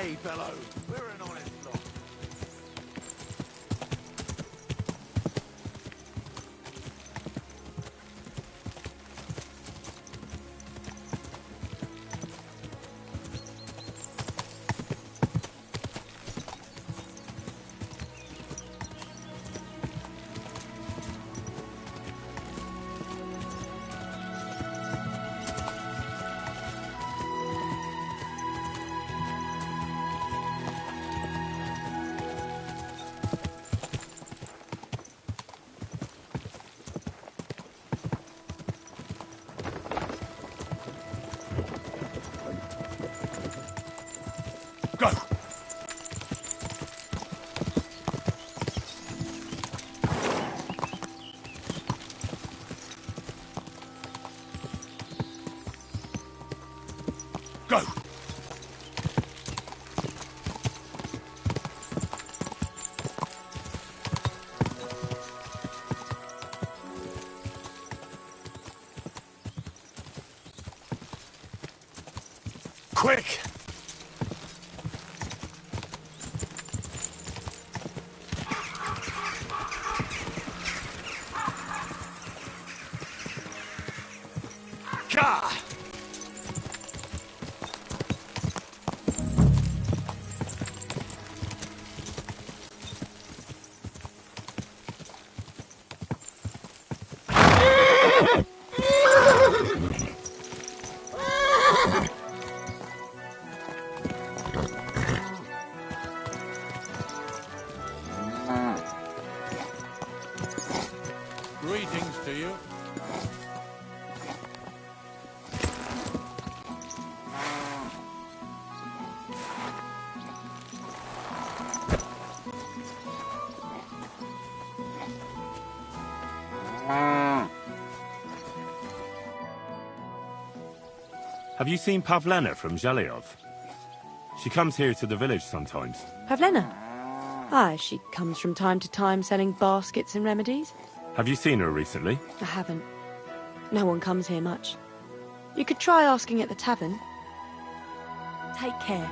day, fellow. We're an honest lot. Go! Go! Quick! Gah! Greetings to you. Have you seen Pavlena from Zhelyov? She comes here to the village sometimes. Pavlena? Aye, she comes from time to time selling baskets and remedies. Have you seen her recently? I haven't. No one comes here much. You could try asking at the tavern. Take care.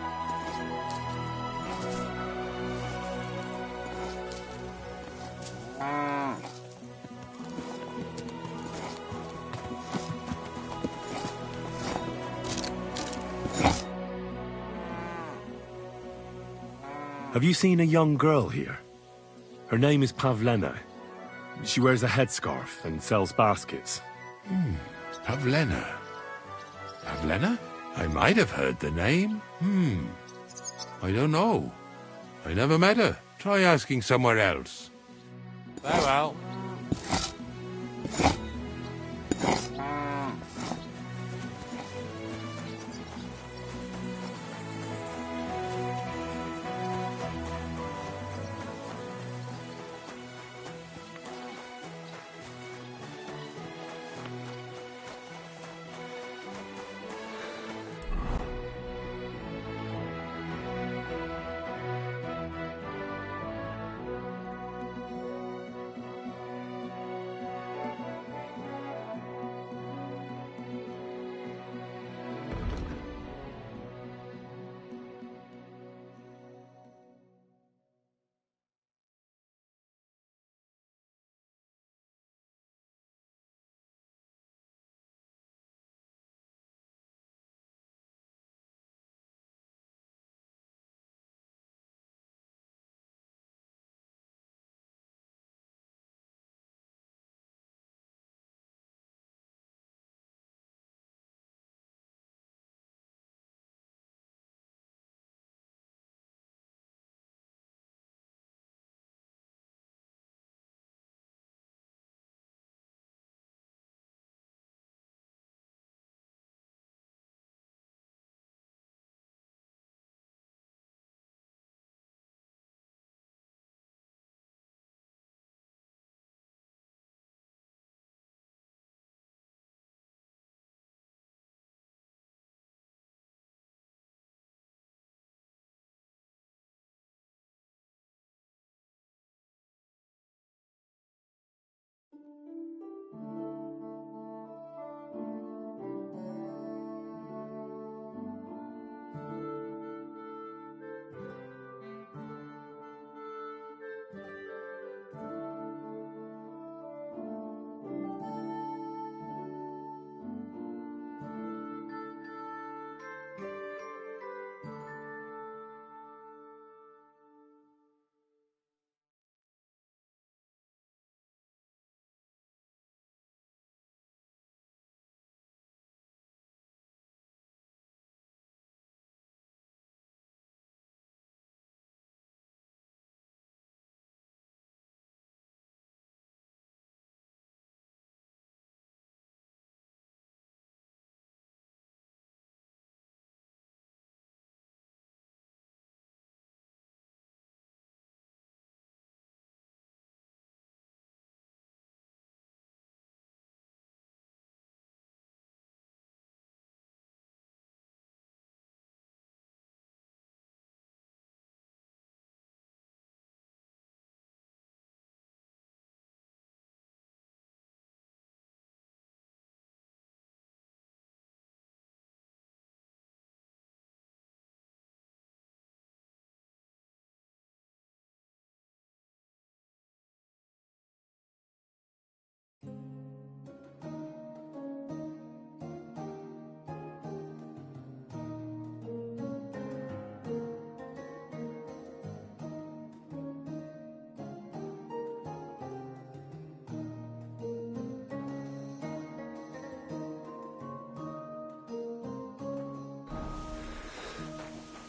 Have you seen a young girl here? Her name is Pavlena. She wears a headscarf and sells baskets. Pavlena. Pavlena? I might have heard the name. I don't know. I never met her. Try asking somewhere else. Farewell.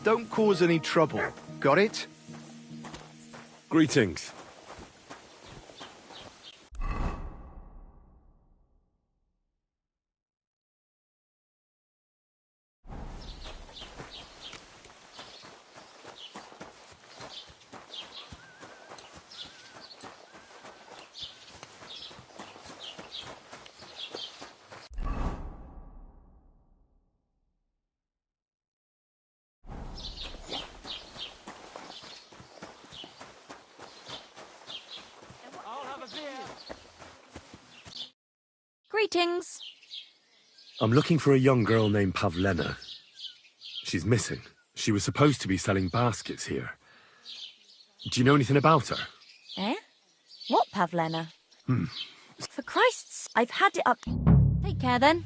Don't cause any trouble. Got it? Greetings. Greetings. I'm looking for a young girl named Pavlena. She's missing. She was supposed to be selling baskets here. Do you know anything about her? Eh? What Pavlena? For Christ's, I've had it up. Take care then.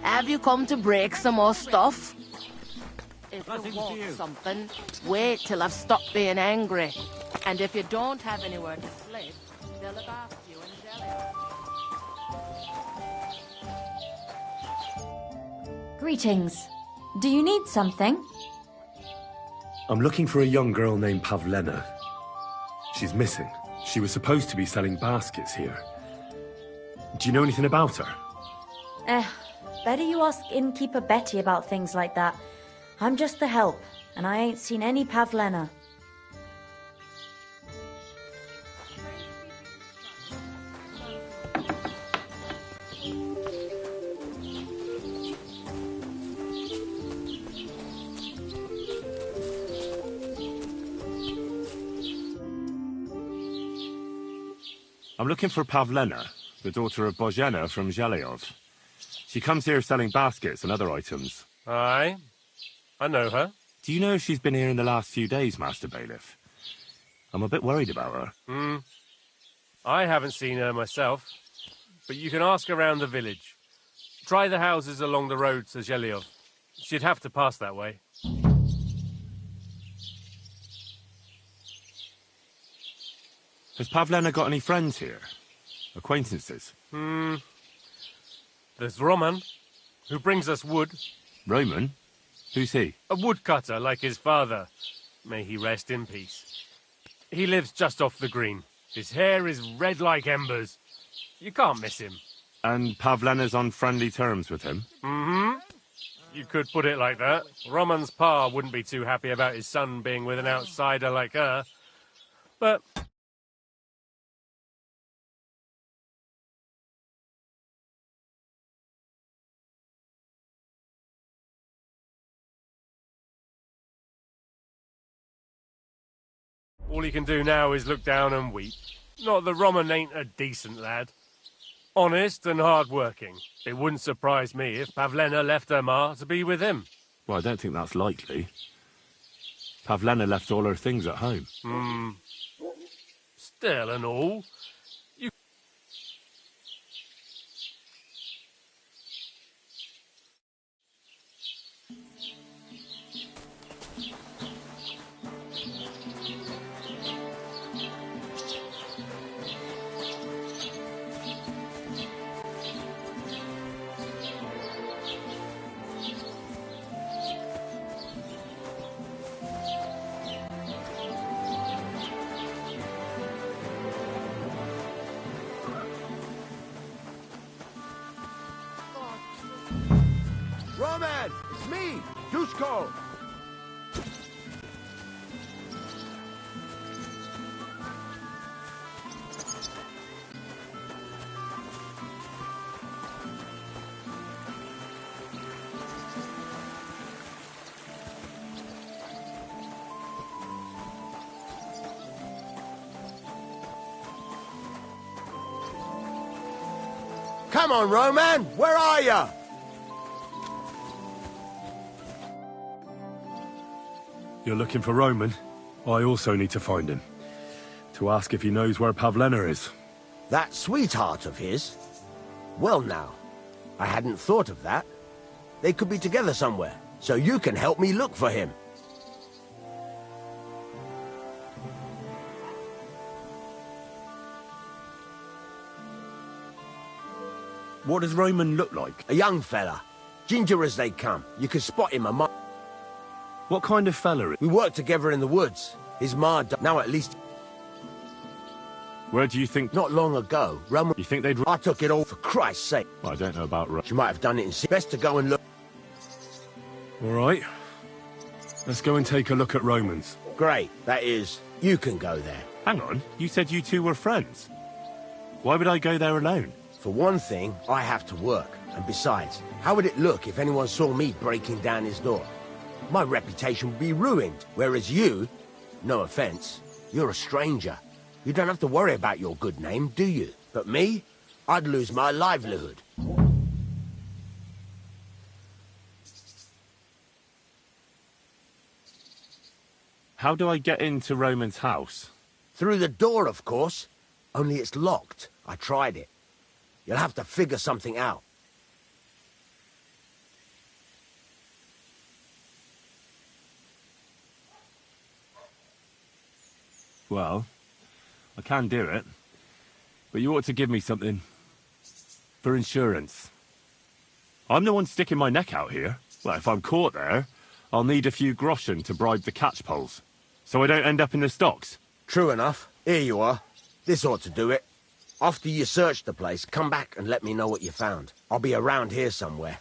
Have you come to break some more stuff? If you want something, wait till I've stopped being angry. And if you don't have anywhere to sleep, they'll look after you and jelly. Greetings. Do you need something? I'm looking for a young girl named Pavlena. She's missing. She was supposed to be selling baskets here. Do you know anything about her? Better you ask innkeeper Betty about things like that. I'm just the help, and I ain't seen any Pavlena. I'm looking for Pavlena, the daughter of Bozhena from Zhelyov. She comes here selling baskets and other items. Aye, I know her. Do you know if she's been here in the last few days, Master Bailiff? I'm a bit worried about her. I haven't seen her myself, but you can ask around the village. Try the houses along the road to Zhelyov. She'd have to pass that way. Has Pavlena got any friends here? Acquaintances? There's Roman, who brings us wood. Roman? Who's he? A woodcutter like his father. May he rest in peace. He lives just off the green. His hair is red like embers. You can't miss him. And Pavlena's on friendly terms with him? You could put it like that. Roman's pa wouldn't be too happy about his son being with an outsider like her. But all he can do now is look down and weep. Not that Roman ain't a decent lad. Honest and hard-working. It wouldn't surprise me if Pavlena left her ma to be with him. Well, I don't think that's likely. Pavlena left all her things at home. Still and all. Roman! It's me! Dusko! Come on, Roman! Where are you? You're looking for Roman? I also need to find him. To ask if he knows where Pavlena is. That sweetheart of his? Well now, I hadn't thought of that. They could be together somewhere, so you can help me look for him. What does Roman look like? A young fella. Ginger as they come. You can spot him a mile. What kind of fella? We worked together in the woods. His ma now at least... Where do you think... Not long ago, Roman... You think they'd... I took it all for Christ's sake. Well, I don't know about... She might have done it in... Best to go and look. All right. Let's go and take a look at Roman's. Great. That is, you can go there. Hang on. You said you two were friends. Why would I go there alone? For one thing, I have to work. And besides, how would it look if anyone saw me breaking down his door? My reputation would be ruined. Whereas you, no offense, you're a stranger. You don't have to worry about your good name, do you? But me, I'd lose my livelihood. How do I get into Roman's house? Through the door, of course. Only it's locked. I tried it. You'll have to figure something out. Well, I can do it. But you ought to give me something. For insurance. I'm the one sticking my neck out here. Well, if I'm caught there, I'll need a few groschen to bribe the catchpoles. So I don't end up in the stocks. True enough. Here you are. This ought to do it. After you search the place, come back and let me know what you found. I'll be around here somewhere.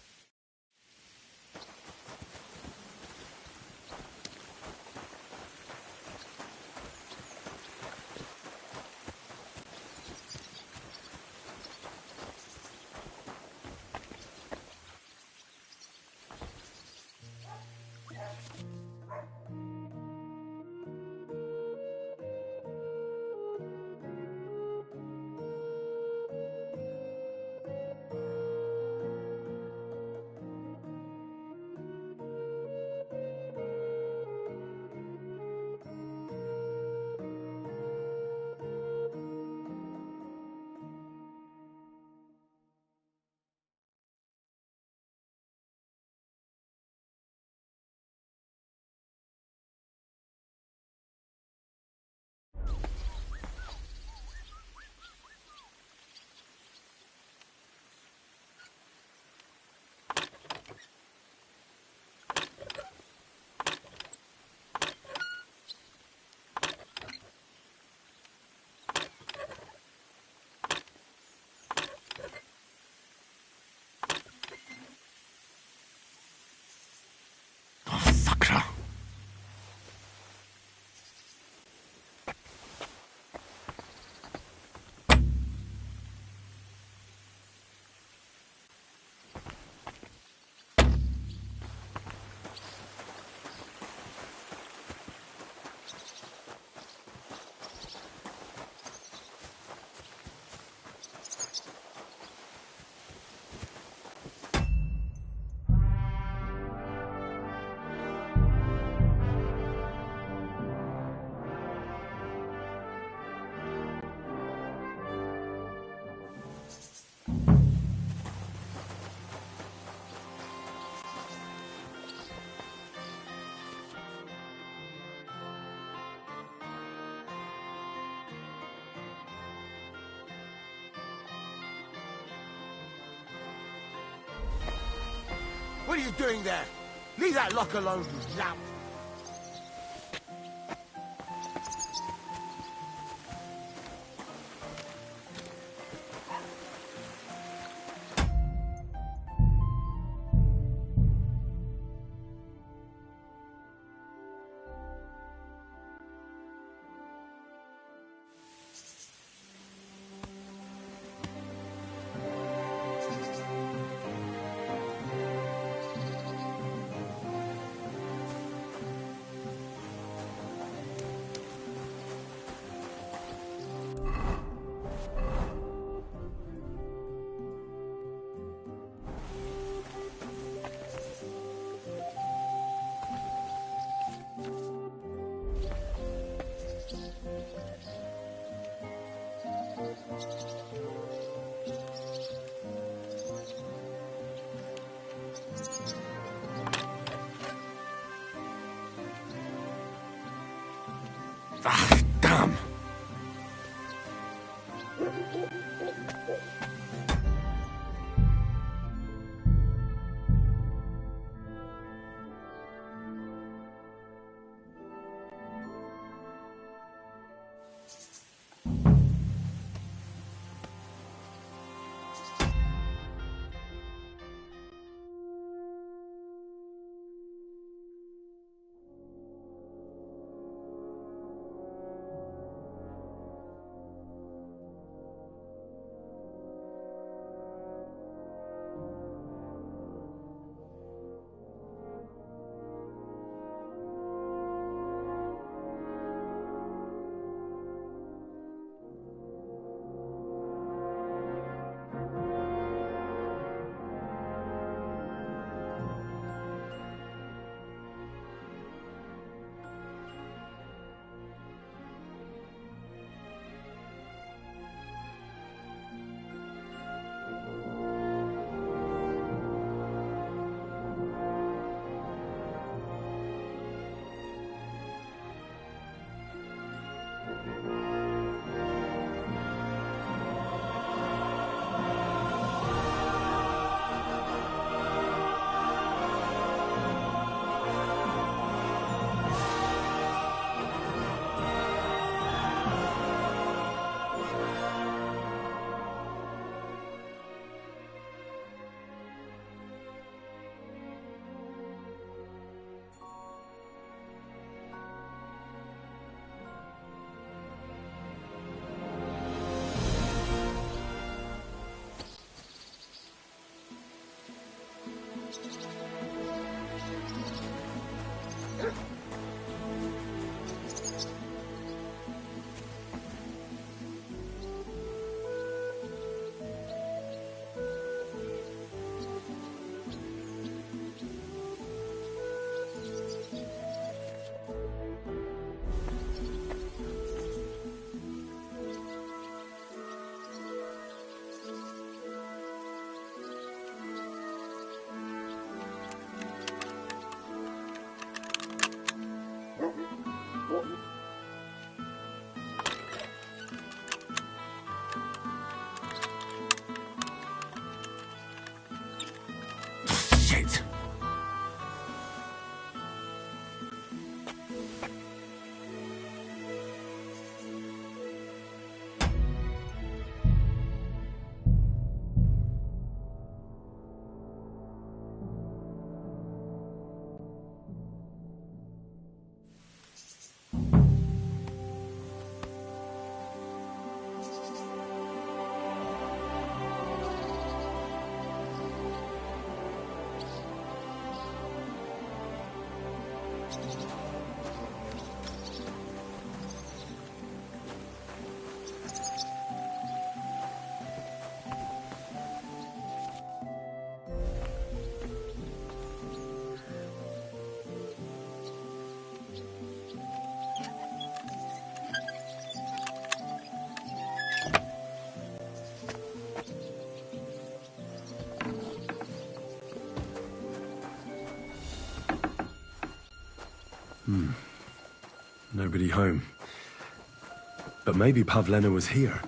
What are you doing there? Leave that lock alone, you lout. Ah, damn! Shit! Nobody home. But maybe Pavlena was here.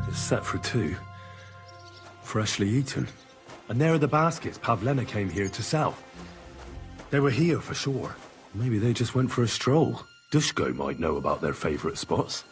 It's set for 2. Freshly eaten. And there are the baskets Pavlena came here to sell. They were here for sure. Maybe they just went for a stroll. Dushko might know about their favorite spots.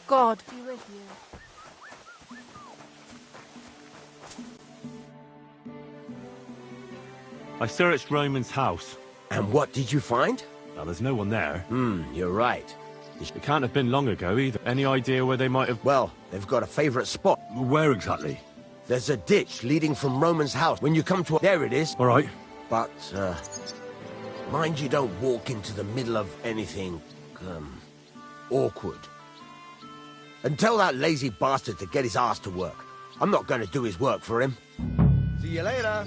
God be with you. I searched Roman's house. And what did you find? Now, there's no one there. You're right. It can't have been long ago either. Any idea where they might have... Well, they've got a favorite spot. Where exactly? There's a ditch leading from Roman's house. When you come to... There it is. All right. But, mind you don't walk into the middle of anything, awkward. And tell that lazy bastard to get his ass to work. I'm not going to do his work for him. See you later.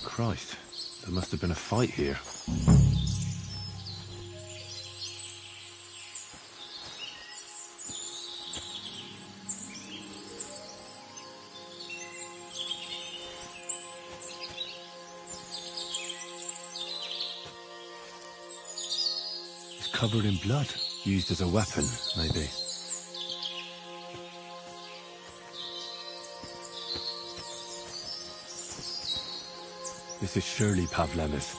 Christ, there must have been a fight here. It's covered in blood, used as a weapon, maybe. This is surely Pavlena's.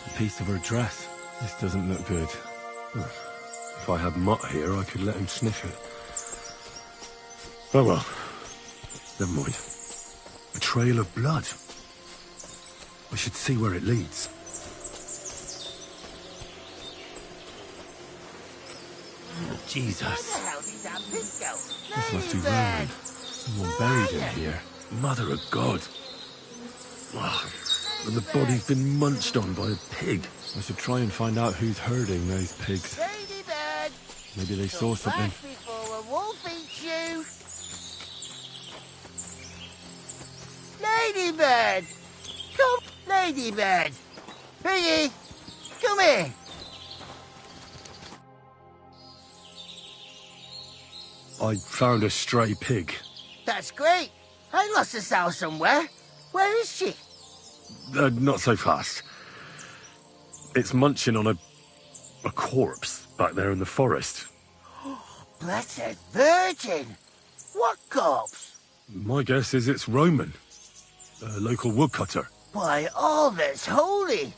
A piece of her dress. This doesn't look good. If I had Mutt here, I could let him sniff it. Oh well. Never mind. A trail of blood. I should see where it leads. Jesus. This must be Roman. Someone buried him here. Mother of God. And the body's been munched on by a pig. I should try and find out who's herding those pigs. Ladybird! Maybe they saw something. Before a wolf eats you! Ladybird! Come, Ladybird! Piggy! Come here! I found a stray pig. That's great! I lost a sow somewhere. Where is she? Not so fast. It's munching on a corpse back there in the forest. Blessed Virgin! What corpse? My guess is it's Roman, a local woodcutter. By all that's holy!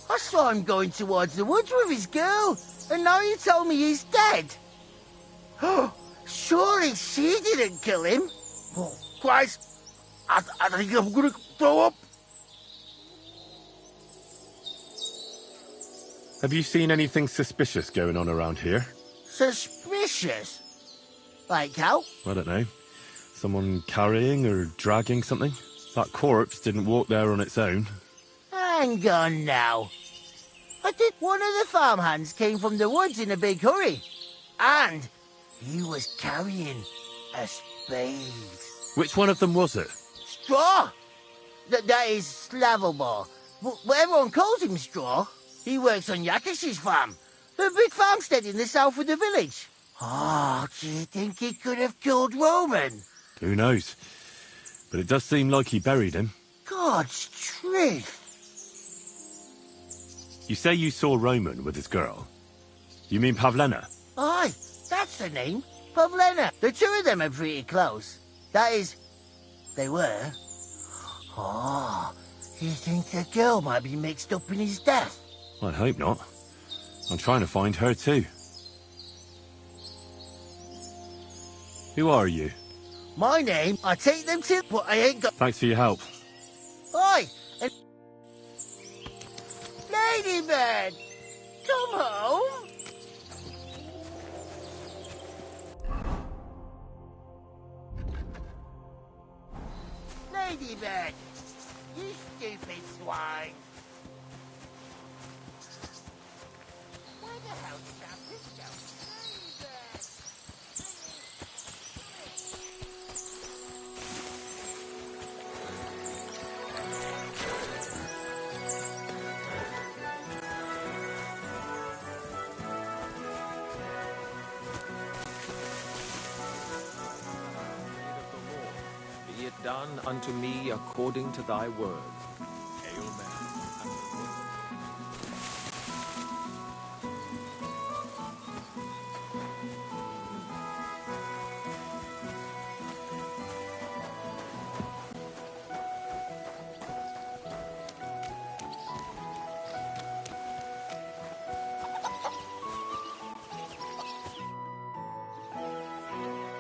I saw him going towards the woods with his girl, and now you tell me he's dead. Surely she didn't kill him. Oh, Christ! I think I'm gonna throw up. Have you seen anything suspicious going on around here? Suspicious? Like how? I don't know. Someone carrying or dragging something? That corpse didn't walk there on its own. Hang on now. I think one of the farmhands came from the woods in a big hurry. And he was carrying a spade. Which one of them was it? Straw! That is Slavomir. But everyone calls him Straw. He works on Yakish's farm. A big farmstead in the south of the village. Oh, do you think he could have killed Roman? Who knows? But it does seem like he buried him. God's truth. You say you saw Roman with his girl. You mean Pavlena? Aye, that's the name. Pavlena. The two of them are pretty close. That is, they were. Oh, you think the girl might be mixed up in his death? I hope not. I'm trying to find her too. Who are you? My name, I take them to, but I ain't got... Thanks for your help. Oi! And... Ladybird! Come home! Ladybird! You stupid swine! Where the hell did that fish go? Ladybird! Be it done unto me according to thy word. Hail Mary.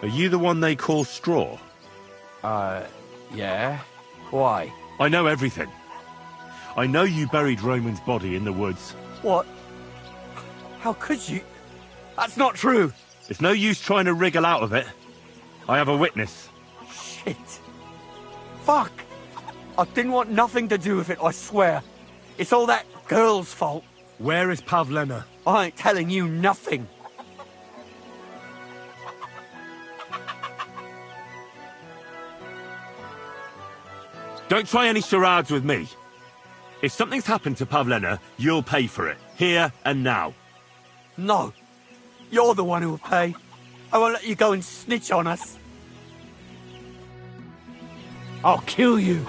Are you the one they call Straw? Yeah? Why? I know everything. I know you buried Roman's body in the woods. What? How could you? That's not true. It's no use trying to wriggle out of it. I have a witness. Shit. Fuck. I didn't want nothing to do with it, I swear. It's all that girl's fault. Where is Pavlena? I ain't telling you nothing. Don't try any charades with me. If something's happened to Pavlena, you'll pay for it. Here and now. No. You're the one who will pay. I won't let you go and snitch on us. I'll kill you.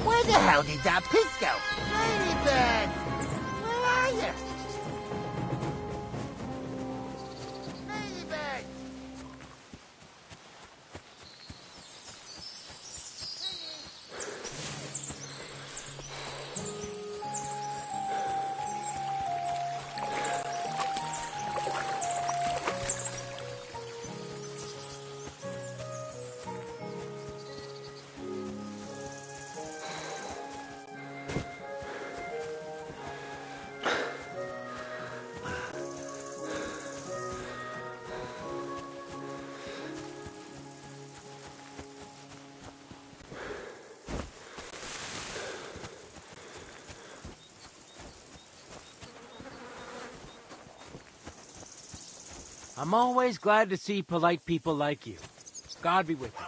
Where the hell did that pig go? Ladybird! Where are you? Ladybird! I'm always glad to see polite people like you. God be with you.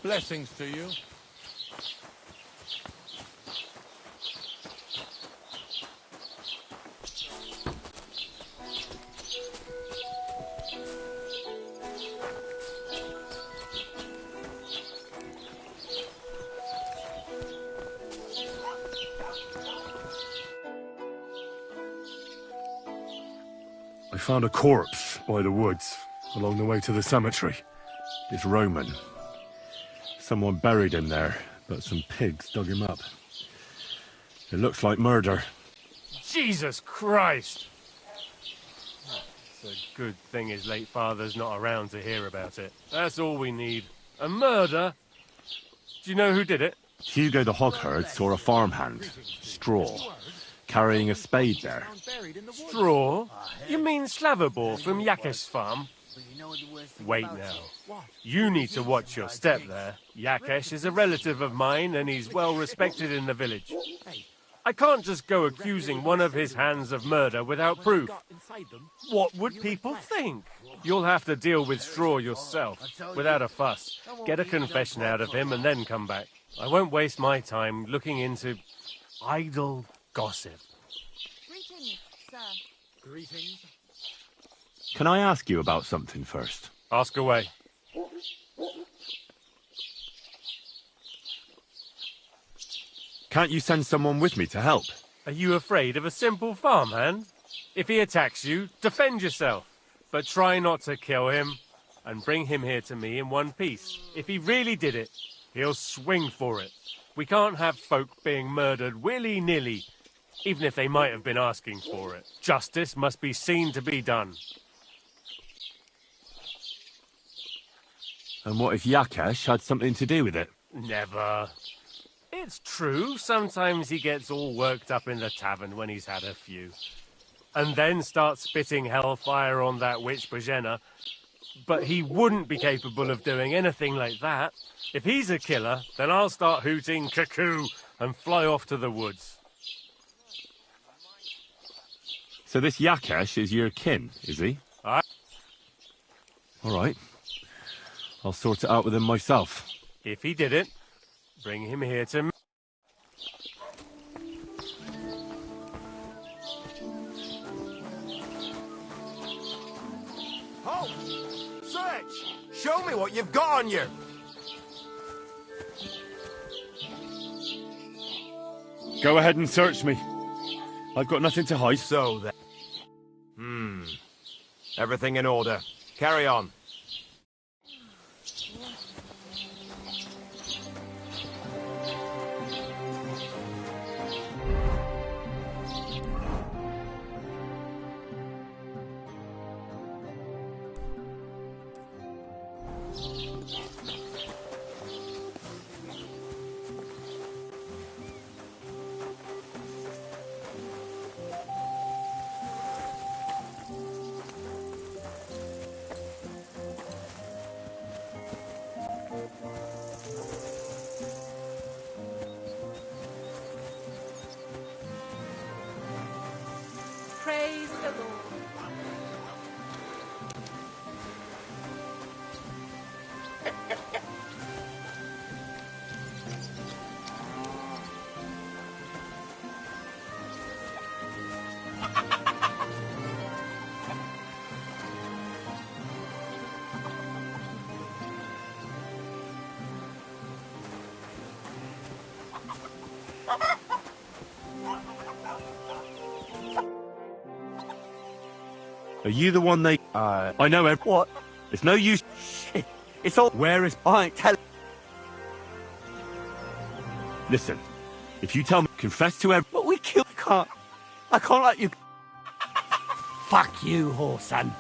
Blessings to you. found a corpse by the woods, along the way to the cemetery. It's Roman. Someone buried him there, but some pigs dug him up. It looks like murder. Jesus Christ! It's a good thing his late father's not around to hear about it. That's all we need. A murder? Do you know who did it? Hugo the hogherd saw a farmhand, Straw, carrying a spade there. Straw? You mean Slavobor from Yakesh's farm? Wait now. You need to watch your step there. Yakesh is a relative of mine and he's well respected in the village. I can't just go accusing one of his hands of murder without proof. What would people think? You'll have to deal with Straw yourself, without a fuss. Get a confession out of him and then come back. I won't waste my time looking into idle gossip. Greetings, sir. Greetings. Can I ask you about something first? Ask away. Can't you send someone with me to help? Are you afraid of a simple farmhand? If he attacks you, defend yourself. But try not to kill him, and bring him here to me in one piece. If he really did it, he'll swing for it. We can't have folk being murdered willy-nilly, even if they might have been asking for it. Justice must be seen to be done. And what if Yakesh had something to do with it? Never. It's true, sometimes he gets all worked up in the tavern when he's had a few. And then starts spitting hellfire on that witch Bojena. But he wouldn't be capable of doing anything like that. If he's a killer, then I'll start hooting cuckoo and fly off to the woods. So this Yakesh is your kin, is he? Aye. All right. I'll sort it out with him myself. If he did it, bring him here to me. Halt! Search! Show me what you've got on you! Go ahead and search me. I've got nothing to hide. So then... Everything in order. Carry on. Praise the Lord. Are you the one they... I know What? It's no use... Shit. It's all... Where is... I ain't telling... Listen, if you tell me... Confess to every... But we killed... I can't let you... Fuck you, whoreson.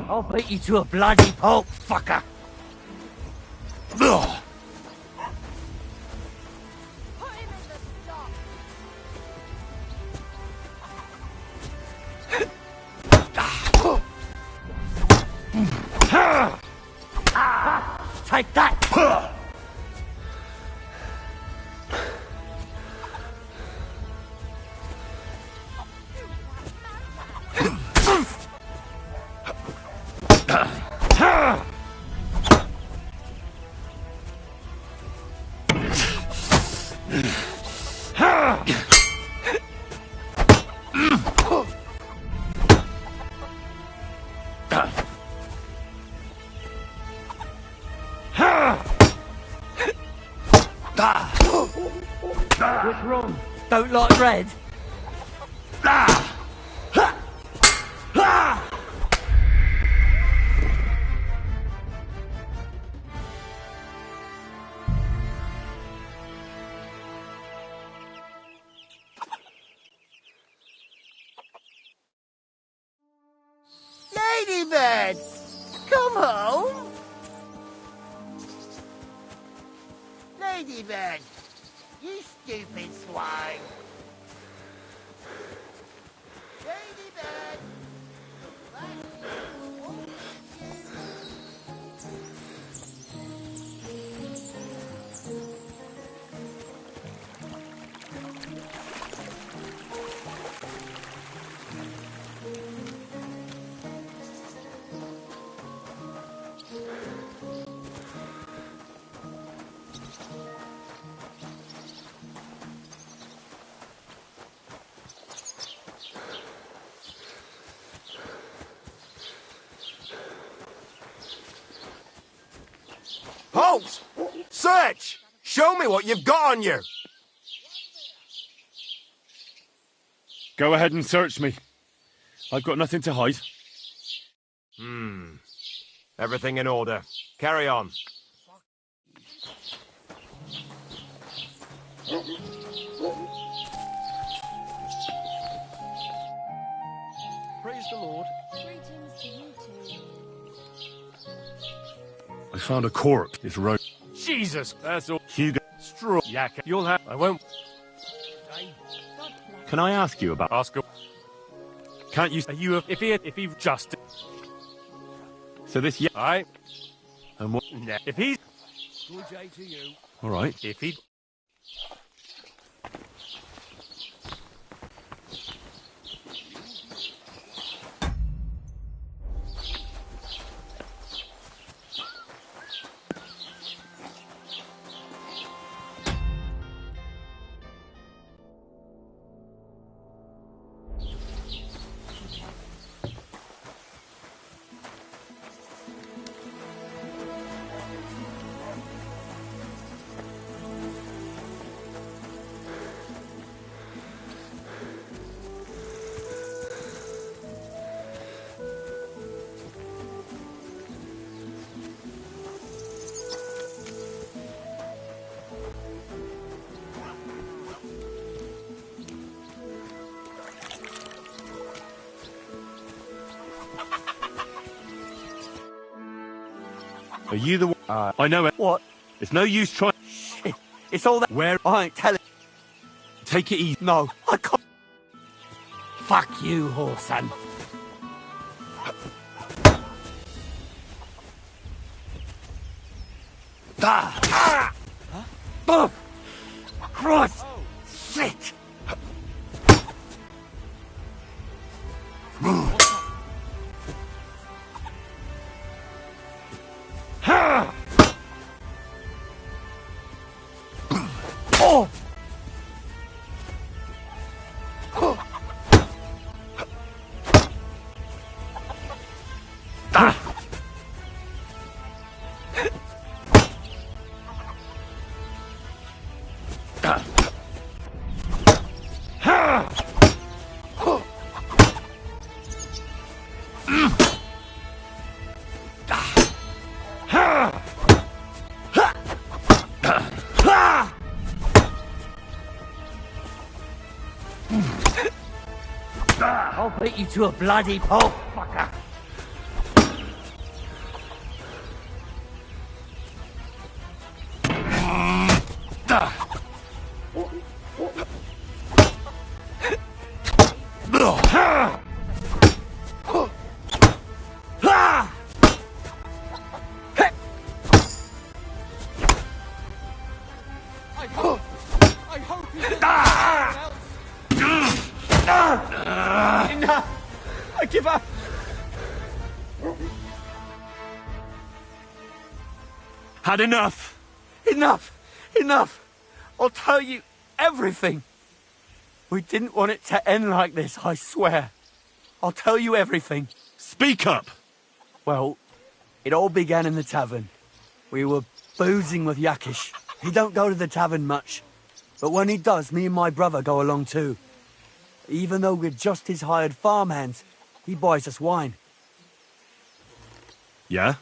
I'll beat you to a bloody pulp, fucker. Take that! What's wrong? Don't like red? Ladybird! Come home! Ladybird! You stupid swine! Ladybird! Halt! Search! Show me what you've got on you! Go ahead and search me. I've got nothing to hide. Everything in order. Carry on. Praise the Lord. Greetings to you two. I found a corpse. It's road. Jesus, that's all. Hugo. Straw. Yak. You'll have. I won't. Can I ask you about... Ask her. Can't you... Are you if he just. So this... Yeah. Aye. And what... Nah. If he's. Good day to you. All right. If he. Are you the one? I know it. What? It's no use trying... Shit. It's all that... Where? I ain't telling... Take it easy. No, I can't... Fuck you, whoreson. Oh, Christ! Shit! Oh! I'll beat you to a bloody pulp, fucker. Enough! I give up! Had enough! Enough! Enough! I'll tell you everything! We didn't want it to end like this, I swear. I'll tell you everything. Speak up! Well, it all began in the tavern. We were boozing with Yakish. He don't go to the tavern much. But when he does, me and my brother go along too. Even though we're just his hired farmhands, he buys us wine. Yeah?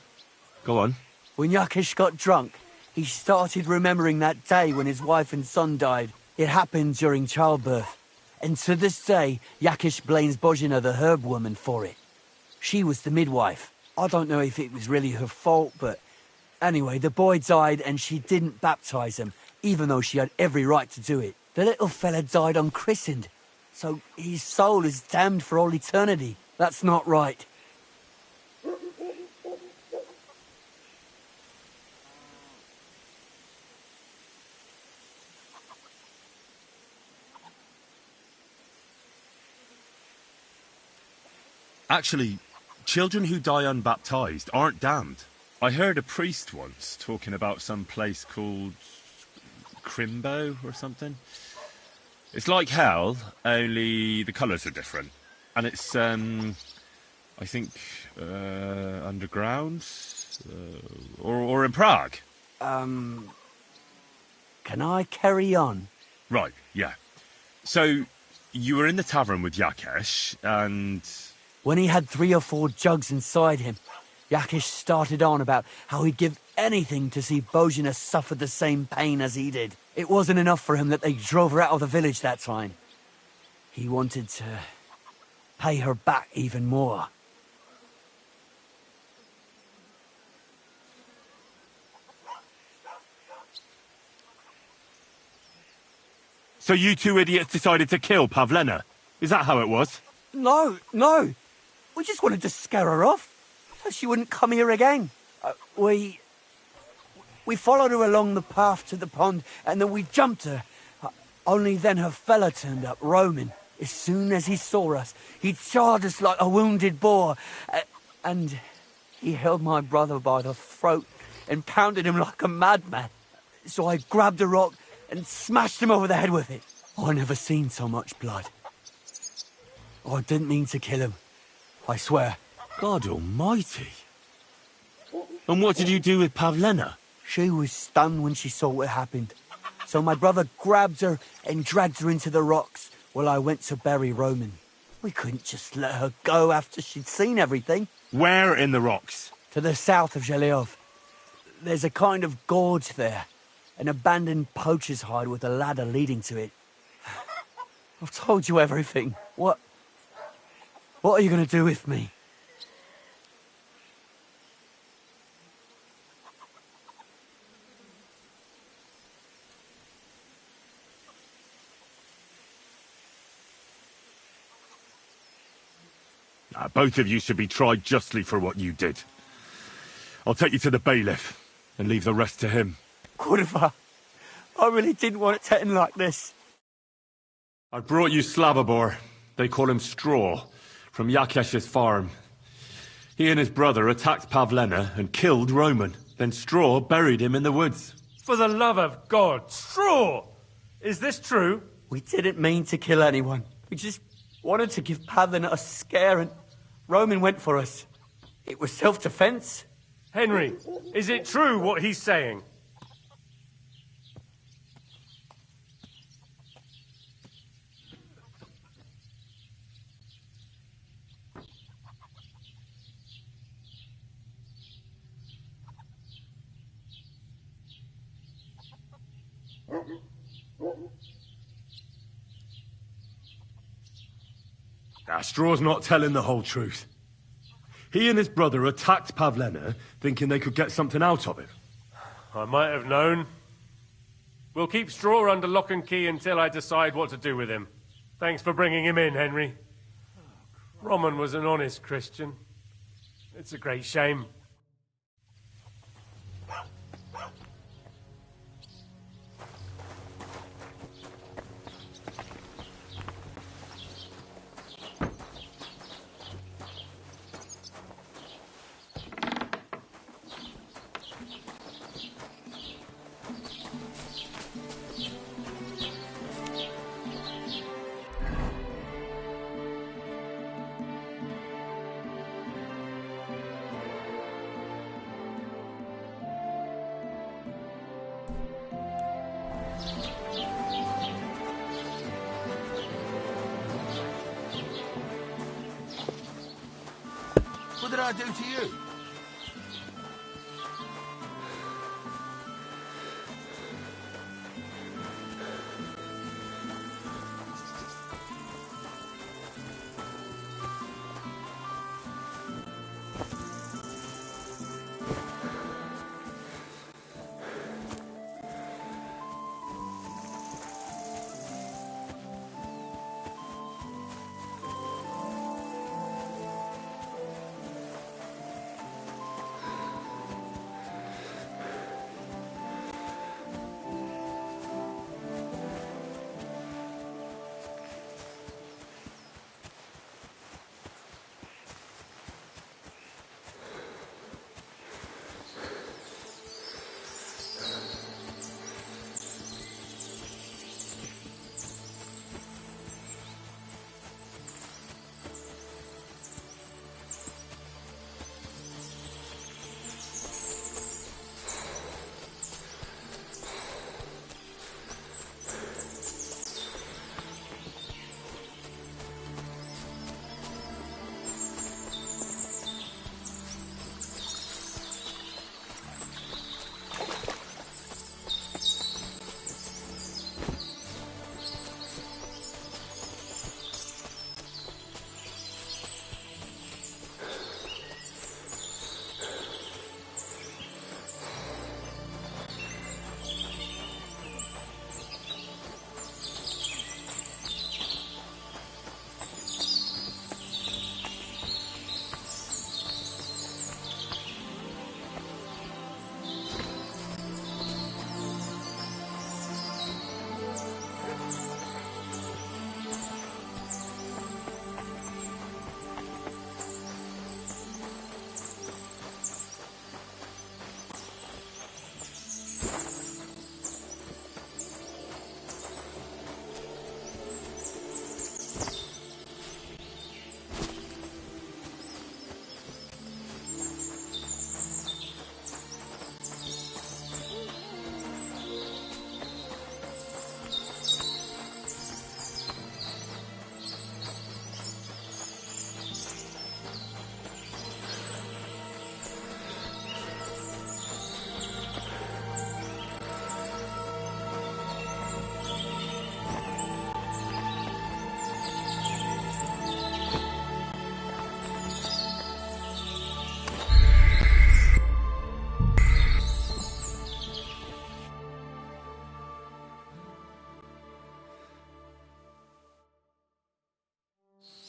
Go on. When Yakish got drunk, he started remembering that day when his wife and son died. It happened during childbirth. And to this day, Yakish blames Bozhina, the herb woman, for it. She was the midwife. I don't know if it was really her fault, but anyway, the boy died and she didn't baptize him, even though she had every right to do it. The little fella died unchristened, so his soul is damned for all eternity. That's not right. Actually, children who die unbaptized aren't damned. I heard a priest once talking about some place called Crimbo or something. It's like hell, only the colours are different. And it's, I think, underground? Or in Prague. Can I carry on? Right, yeah. So, you were in the tavern with Yakesh, and... When he had 3 or 4 jugs inside him, Yakish started on about how he'd give anything to see Bozhina suffer the same pain as he did. It wasn't enough for him that they drove her out of the village that time. He wanted to pay her back even more. So you two idiots decided to kill Pavlena? Is that how it was? No. We just wanted to scare her off, so she wouldn't come here again. We followed her along the path to the pond, and then we jumped her. Only then her fella turned up, Roman. As soon as he saw us, he charged us like a wounded boar, and he held my brother by the throat and pounded him like a madman. So I grabbed a rock and smashed him over the head with it. I never seen so much blood. I didn't mean to kill him. I swear. God almighty. And what did you do with Pavlena? She was stunned when she saw what happened. So my brother grabbed her and dragged her into the rocks while I went to bury Roman. We couldn't just let her go after she'd seen everything. Where in the rocks? To the south of Zhelyov. There's a kind of gorge there. An abandoned poacher's hide with a ladder leading to it. I've told you everything. What are you going to do with me? Both of you should be tried justly for what you did. I'll take you to the bailiff and leave the rest to him. Kurva, I really didn't want it to end like this. I brought you Slavobor. They call him Straw, from Yakesh's farm. He and his brother attacked Pavlena and killed Roman. Then Straw buried him in the woods. For the love of God, Straw! Is this true? We didn't mean to kill anyone. We just wanted to give Pavlena a scare, and Roman went for us. It was self-defense. Henry, is it true what he's saying? Straw's not telling the whole truth. He and his brother attacked Pavlena, thinking they could get something out of him. I might have known. We'll keep Straw under lock and key until I decide what to do with him. Thanks for bringing him in, Henry. Roman was an honest Christian. It's a great shame. did I do to you?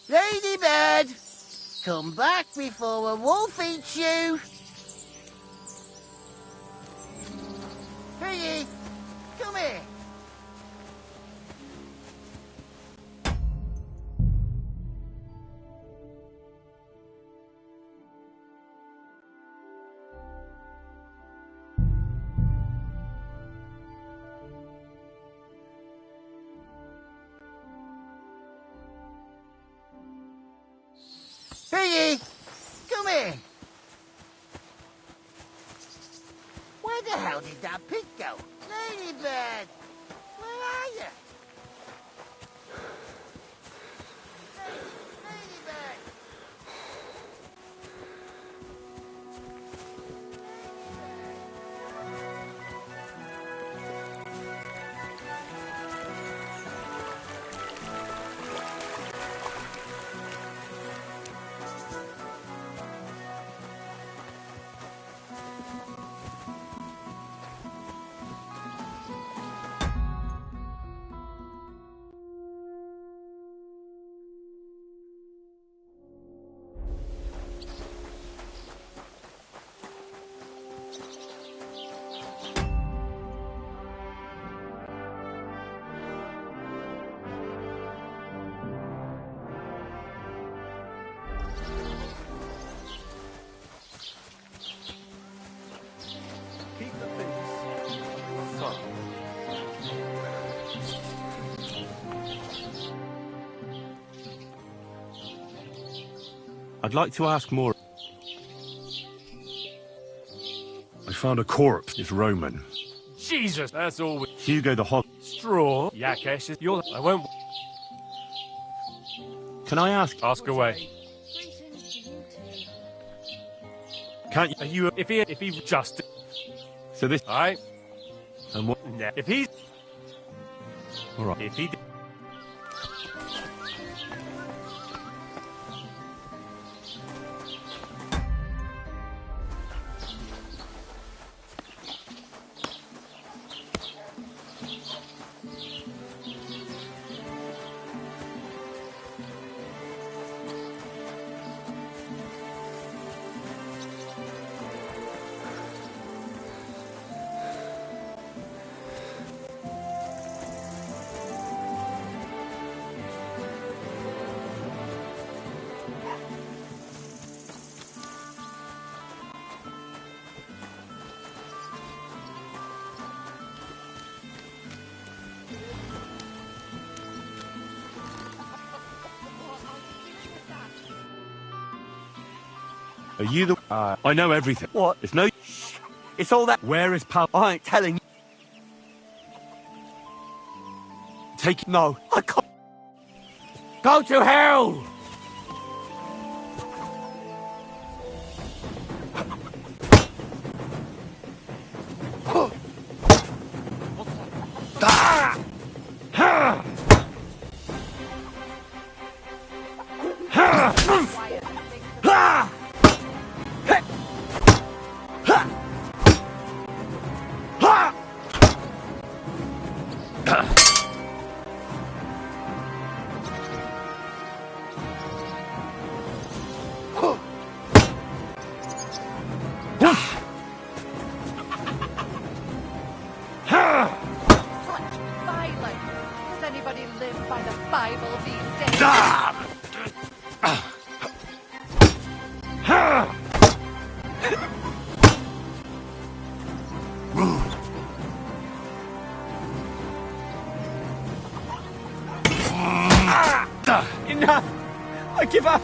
Ladybird! Come back before a wolf eats you! Piggy! Come here! Piggy! Come here! Where the hell did that pig go? Ladybird! Where are you? Ladybird! I'd like to ask more. I found a corpse. It's Roman. Jesus, that's all we... Hugo the Hog. Straw. Yakesh, you're... I won't... Can I ask? Ask away. Can't you? If he just. So this. All right. And what? If he's. All right. If he. Are you the? I know everything. What? It's no. Shh. It's all that. Where is Pav? I ain't telling you. Take. No, I can't. Go to hell! Enough! I give up!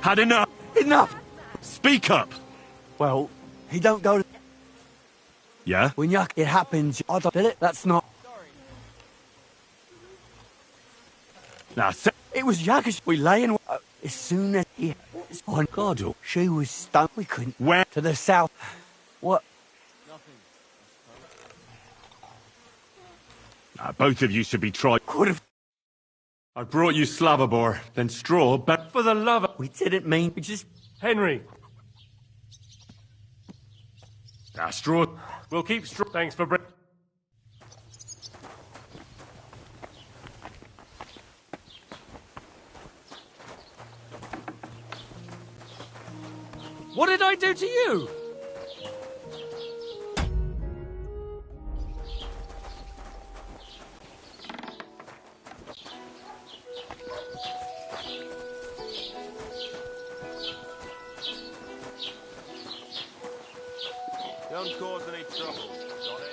Had enough. Enough! Speak up. Well, he don't go to... Yeah? When it happens, I don't... Did it? That's not... Now, it was Yakish. We lay in... as soon as he... on Gardle. She was stunned. We couldn't... Where? To the south. What? Both of you should be tried. Could have... I brought you Slavobor, then straw, but... For the love of... We didn't mean... We just... Henry. Straw. We'll keep straw. Thanks for bringing... What did I do to you? Don't cause any trouble, got it?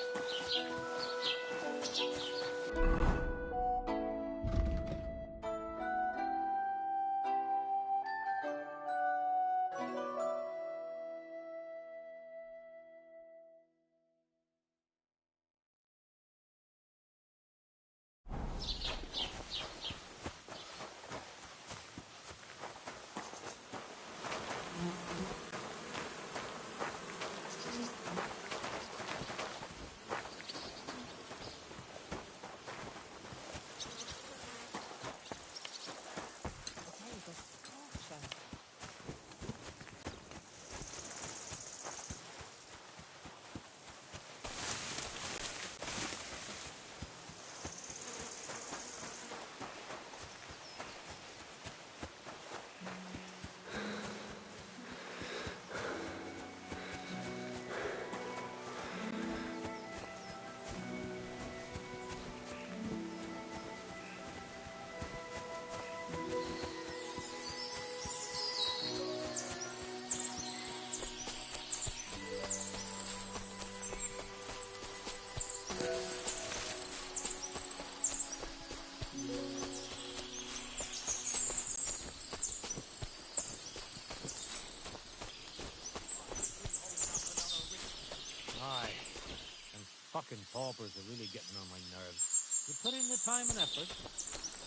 Fucking paupers are really getting on my nerves. You put in the time and effort,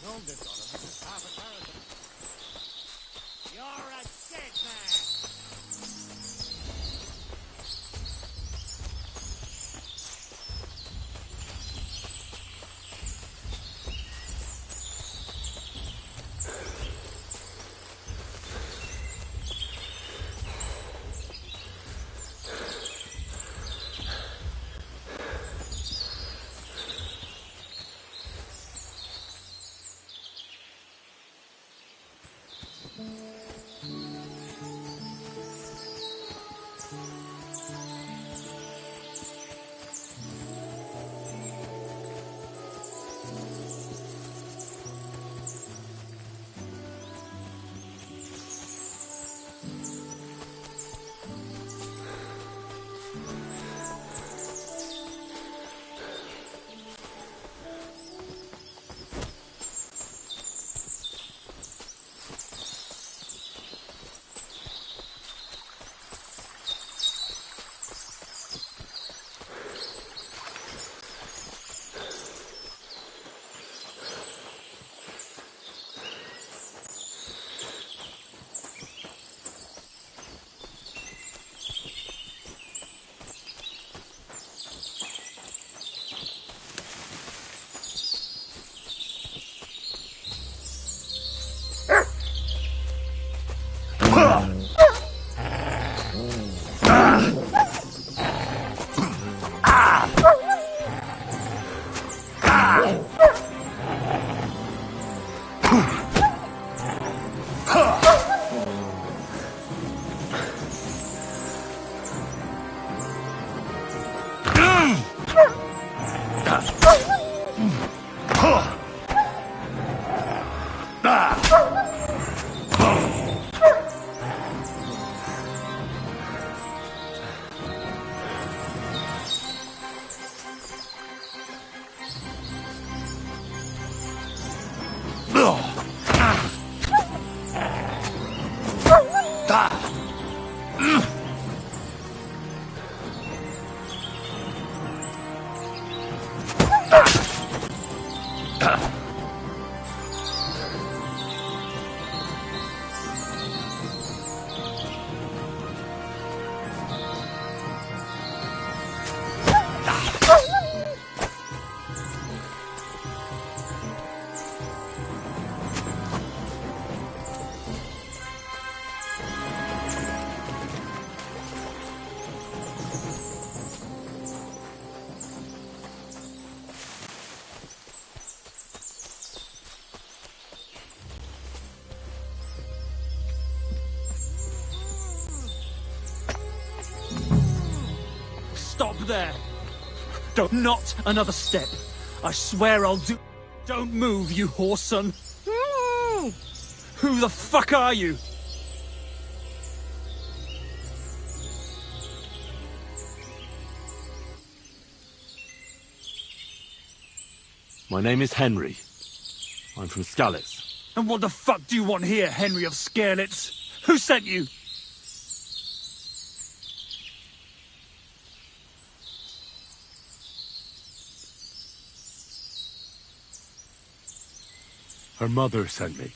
no good on them, just half a carrot. Stop there! Don't, not another step. I swear I'll do... Don't move, you whoreson. Who the fuck are you? My name is Henry. I'm from Skalitz. And what the fuck do you want here, Henry of Skalitz? Who sent you? Her mother sent me.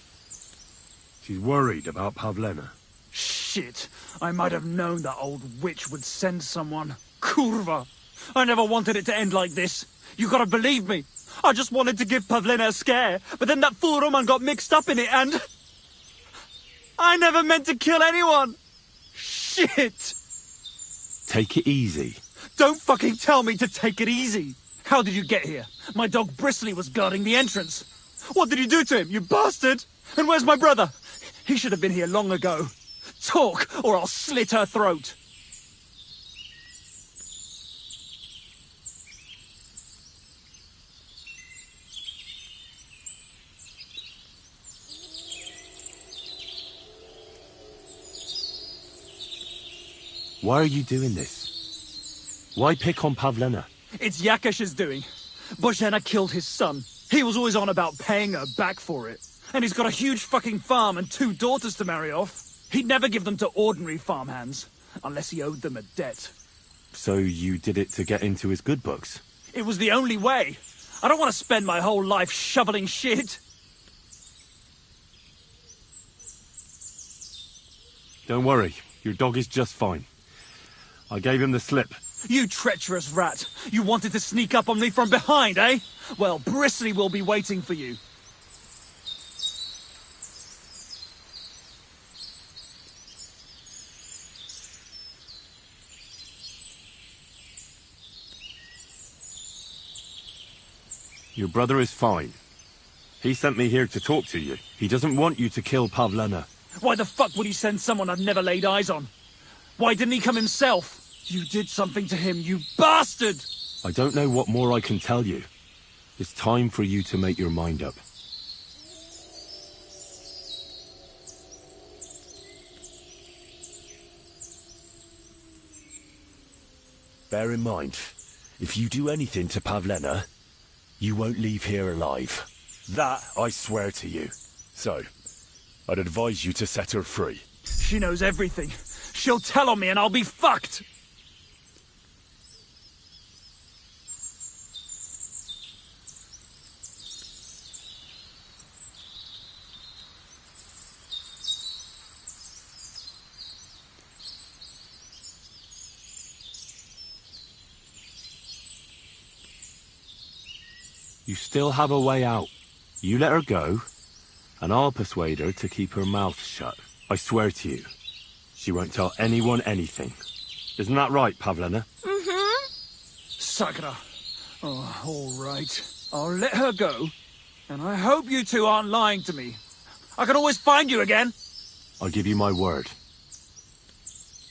She's worried about Pavlena. Shit. I might have known that old witch would send someone. Kurva. I never wanted it to end like this. You gotta believe me. I just wanted to give Pavlena a scare, but then that fool Roman got mixed up in it and... I never meant to kill anyone. Shit. Take it easy. Don't fucking tell me to take it easy. How did you get here? My dog Bristly was guarding the entrance. What did you do to him, you bastard? And where's my brother? He should have been here long ago. Talk, or I'll slit her throat. Why are you doing this? Why pick on Pavlena? It's Yakesh's doing. Bozhena killed his son. He was always on about paying her back for it. And he's got a huge fucking farm and 2 daughters to marry off. He'd never give them to ordinary farmhands, unless he owed them a debt. So you did it to get into his good books? It was the only way. I don't want to spend my whole life shoveling shit. Don't worry, your dog is just fine. I gave him the slip. You treacherous rat! You wanted to sneak up on me from behind, eh? Well, Bristly will be waiting for you. Your brother is fine. He sent me here to talk to you. He doesn't want you to kill Pavlena. Why the fuck would he send someone I've never laid eyes on? Why didn't he come himself? You did something to him, you bastard! I don't know what more I can tell you. It's time for you to make your mind up. Bear in mind, if you do anything to Pavlena, you won't leave here alive. That I swear to you. So, I'd advise you to set her free. She knows everything. She'll tell on me and I'll be fucked! You still have a way out. You let her go, and I'll persuade her to keep her mouth shut. I swear to you, she won't tell anyone anything. Isn't that right, Pavlena? Mm-hmm. Sakra. Oh, all right. I'll let her go, and I hope you two aren't lying to me. I can always find you again. I give you my word.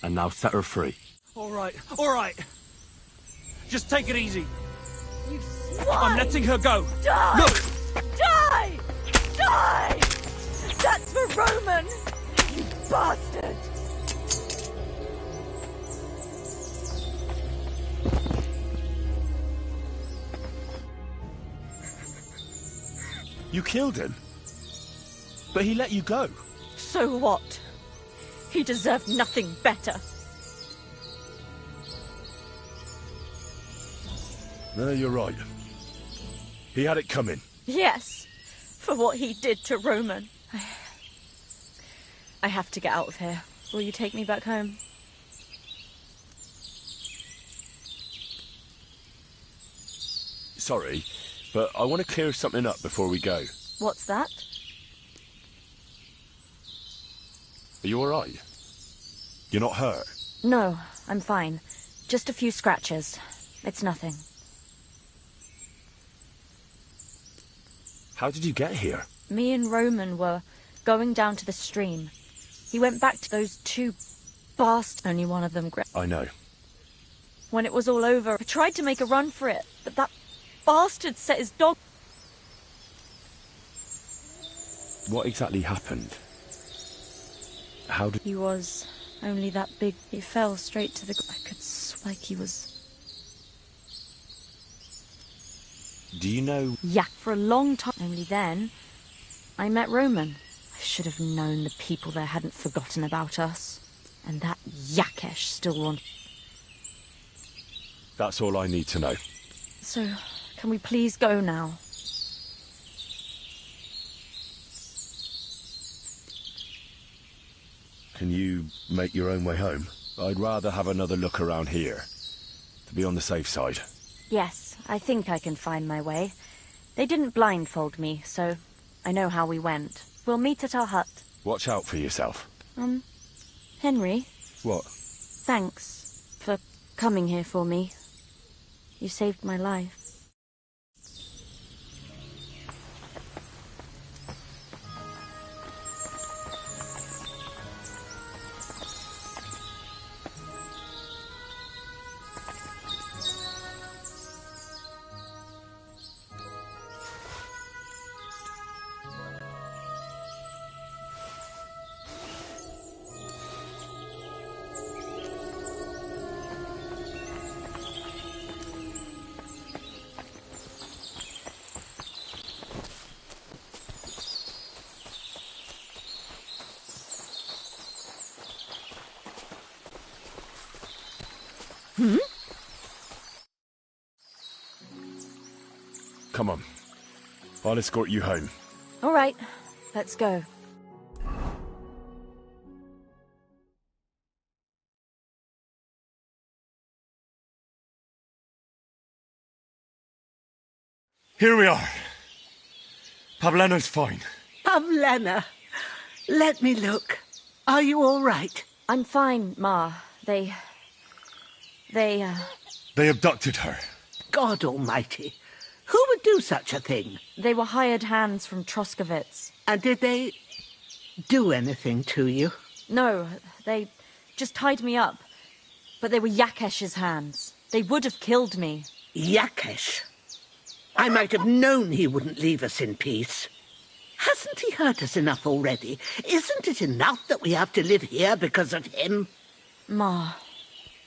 And now set her free. All right, all right. Just take it easy. You swine! I'm letting her go. Die! Look! Die! Die! That's for Roman! You bastard! You killed him. But he let you go. So what? He deserved nothing better. No, you're right. He had it coming. Yes, for what he did to Roman. I have to get out of here. Will you take me back home? Sorry, but I want to clear something up before we go. What's that? Are you all right? You're not hurt? No, I'm fine. Just a few scratches. It's nothing. How did you get here? Me and Roman were going down to the stream. He went back to those two bastards. Only one of them I know. When it was all over, I tried to make a run for it, but that bastard set his dog... What exactly happened? How did... He was only that big. He fell straight to the... I could swear he was... Do you know... Yeah, for a long time. Only then, I met Roman. I should have known the people there hadn't forgotten about us. And that Yakesh still wanted... That's all I need to know. So, can we please go now? Can you make your own way home? I'd rather have another look around here, to be on the safe side. Yes, I think I can find my way. They didn't blindfold me, so I know how we went. We'll meet at our hut. Watch out for yourself. Henry? What? Thanks for coming here for me. You saved my life. Come on. I'll escort you home. All right, let's go. Here we are. Pavlena's fine. Pavlena, let me look. Are you all right? I'm fine, Ma. They abducted her. God almighty. Who would do such a thing? They were hired hands from Troskovitz. And did they do anything to you? No, they just tied me up. But they were Yakesh's hands. They would have killed me. Yakesh? I might have known he wouldn't leave us in peace. Hasn't he hurt us enough already? Isn't it enough that we have to live here because of him? Ma.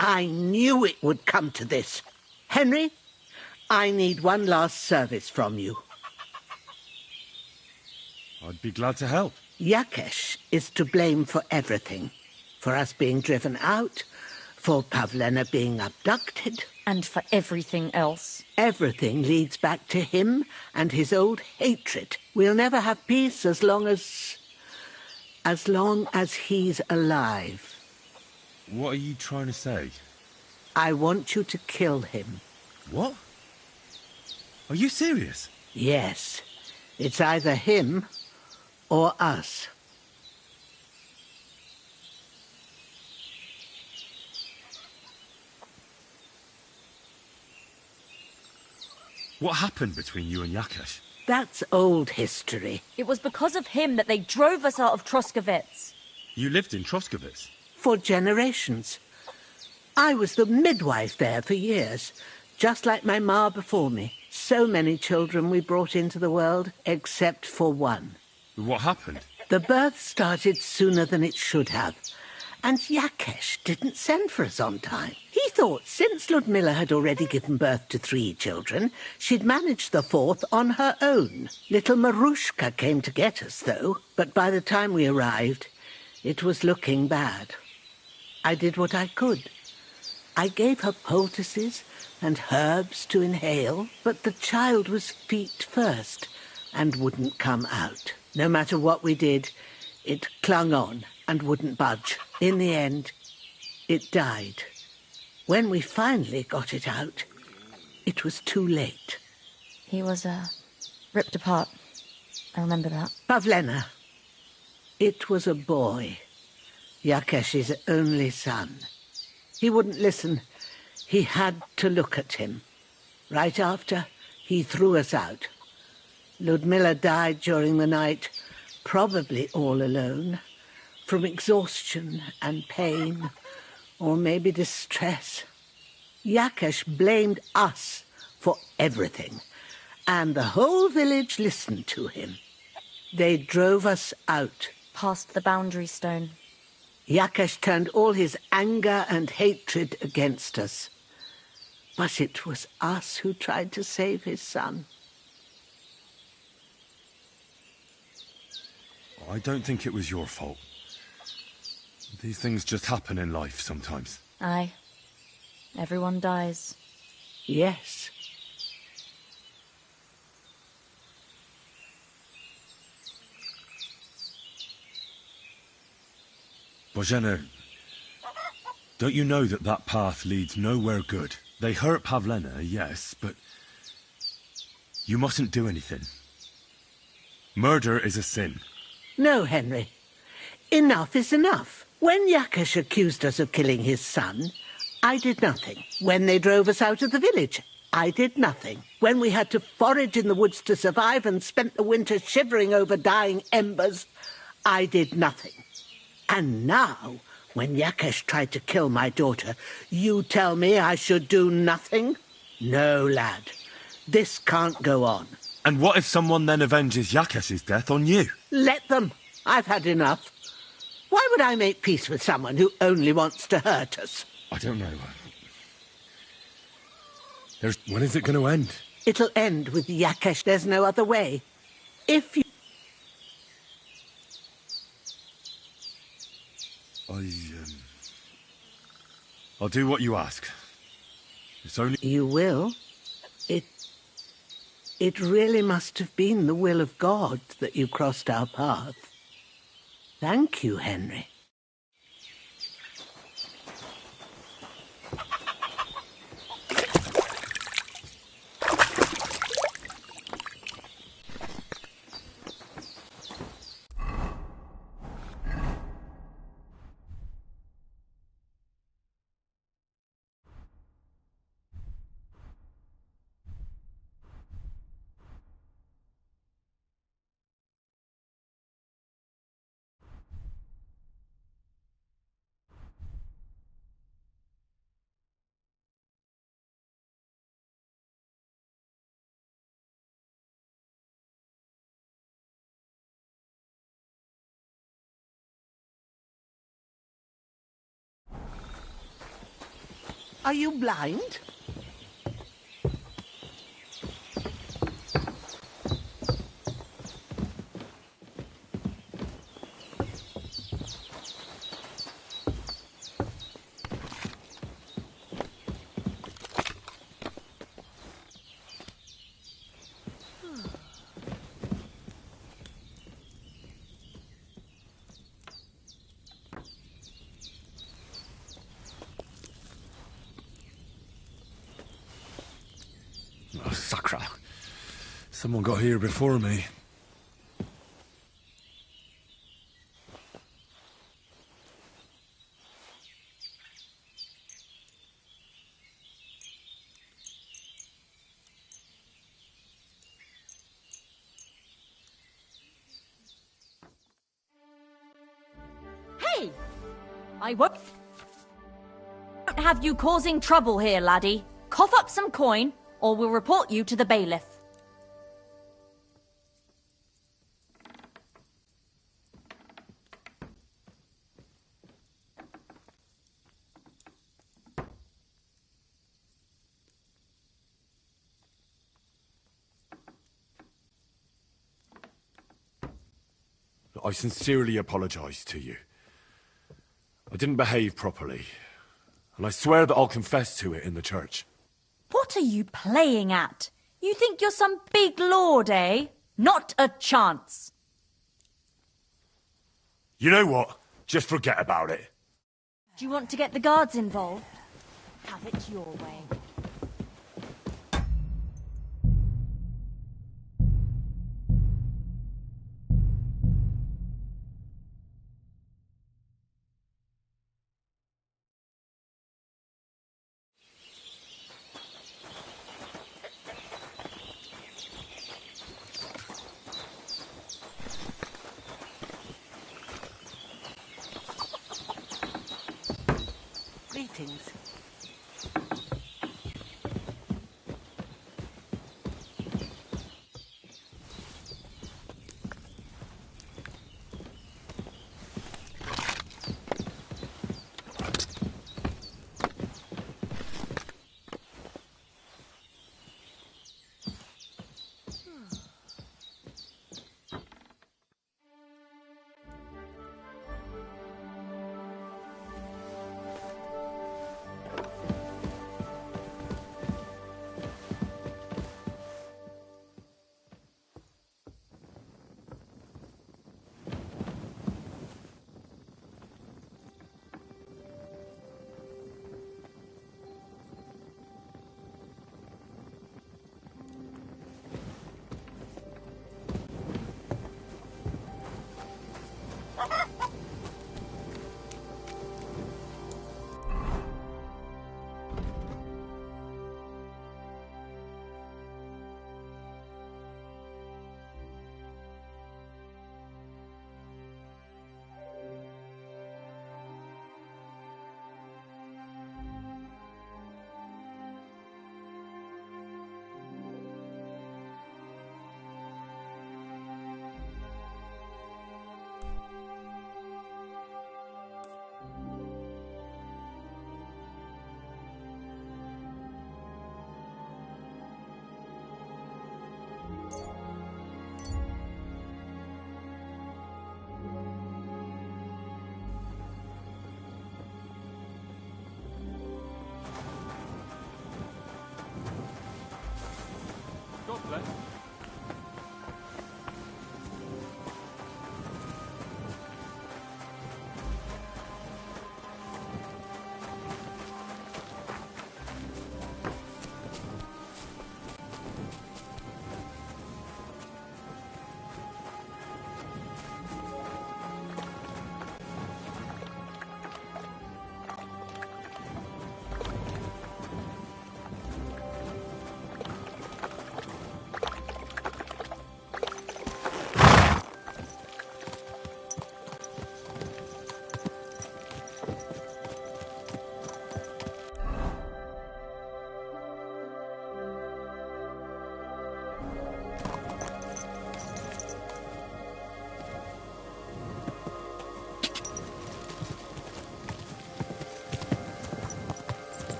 I knew it would come to this. Henry, I need one last service from you. I'd be glad to help. Yakesh is to blame for everything. For us being driven out, for Pavlena being abducted. And for everything else. Everything leads back to him and his old hatred. We'll never have peace as long as he's alive. What are you trying to say? I want you to kill him. What? Are you serious? Yes. It's either him or us. What happened between you and Yakesh? That's old history. It was because of him that they drove us out of Troskovitz. You lived in Troskovitz? For generations. I was the midwife there for years, just like my ma before me. So many children we brought into the world, except for one. What happened? The birth started sooner than it should have, and Yakesh didn't send for us on time. He thought since Ludmilla had already given birth to 3 children, she'd manage the 4th on her own. Little Marushka came to get us, though, but by the time we arrived, it was looking bad. I did what I could. I gave her poultices and herbs to inhale, but the child was feet first and wouldn't come out. No matter what we did, it clung on and wouldn't budge. In the end, it died. When we finally got it out, it was too late. He was, ripped apart. I remember that. Pavlena. It was a boy. Yakesh's only son. He wouldn't listen. He had to look at him. Right after, he threw us out. Ludmilla died during the night, probably all alone, from exhaustion and pain, or maybe distress. Yakesh blamed us for everything, and the whole village listened to him. They drove us out. Past the boundary stone. Yakesh turned all his anger and hatred against us. But it was us who tried to save his son. I don't think it was your fault. These things just happen in life sometimes. Aye. Everyone dies. Yes. Bozhena, don't you know that that path leads nowhere good? They hurt Pavlena, yes, but you mustn't do anything. Murder is a sin. No, Henry. Enough is enough. When Yakesh accused us of killing his son, I did nothing. When they drove us out of the village, I did nothing. When we had to forage in the woods to survive and spent the winter shivering over dying embers, I did nothing. And now, when Yakesh tried to kill my daughter, you tell me I should do nothing? No, lad. This can't go on. And what if someone then avenges Yakesh's death on you? Let them. I've had enough. Why would I make peace with someone who only wants to hurt us? I don't know. When is it going to end? It'll end with Yakesh. There's no other way. If you... I'll do what you ask. It's only... You will? It really must have been the will of God that you crossed our path. Thank you, Henry. Are you blind? Oh, sacra. Someone got here before me. Hey! I won't have you causing trouble here, laddie. Cough up some coin, or we'll report you to the bailiff. I sincerely apologise to you. I didn't behave properly, and I swear that I'll confess to it in the church. What are you playing at? You think you're some big lord, eh? Not a chance. You know what? Just forget about it. Do you want to get the guards involved? Have it your way. Greetings.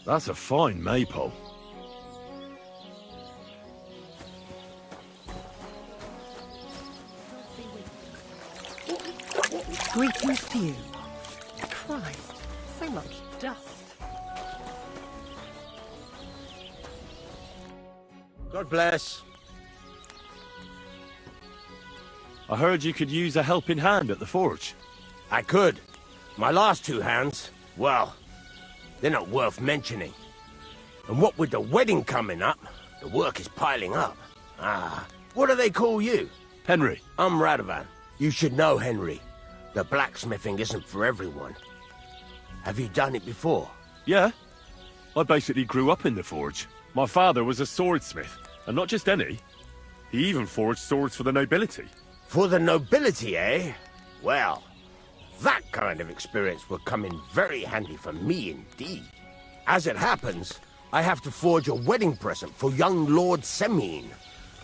That's a fine maypole. Greetings to you. Christ, so much dust. God bless. I heard you could use a helping hand at the forge. I could. My last 2 hands, well, they're not worth mentioning. And what with the wedding coming up, the work is piling up. Ah, what do they call you? Henry. I'm Radovan. You should know Henry. The blacksmithing isn't for everyone. Have you done it before? Yeah. I basically grew up in the forge. My father was a swordsmith, and not just any. He even forged swords for the nobility. For the nobility, eh? Well, that kind of experience will come in very handy for me indeed. As it happens, I have to forge a wedding present for young Lord Semine.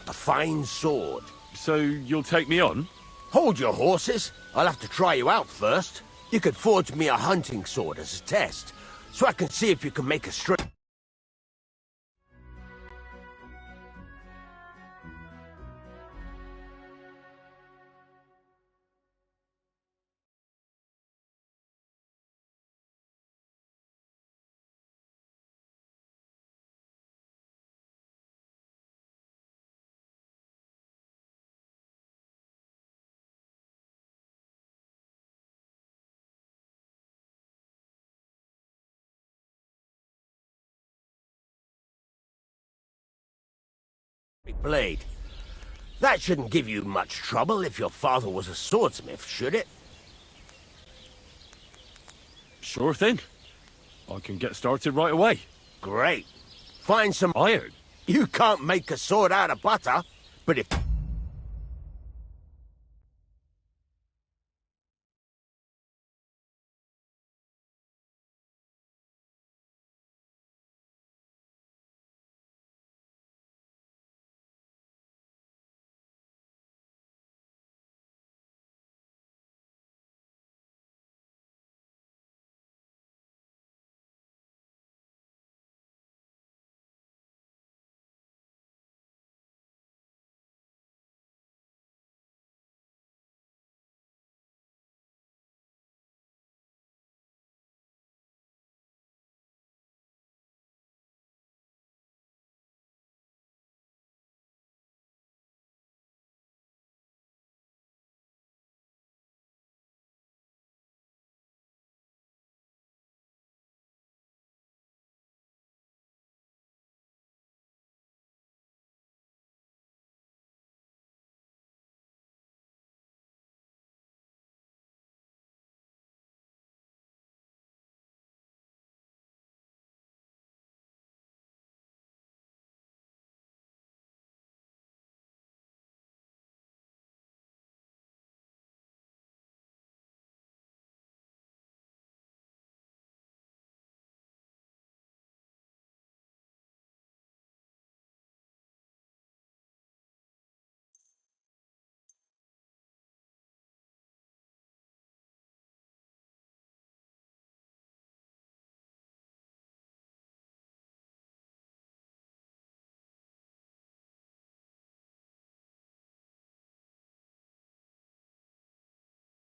A fine sword. So you'll take me on? Hold your horses. I'll have to try you out first. You could forge me a hunting sword as a test, so I can see if you can make a straight... blade. That shouldn't give you much trouble if your father was a swordsmith, should it? Sure thing. I can get started right away. Great. Find some iron. You can't make a sword out of butter, but if...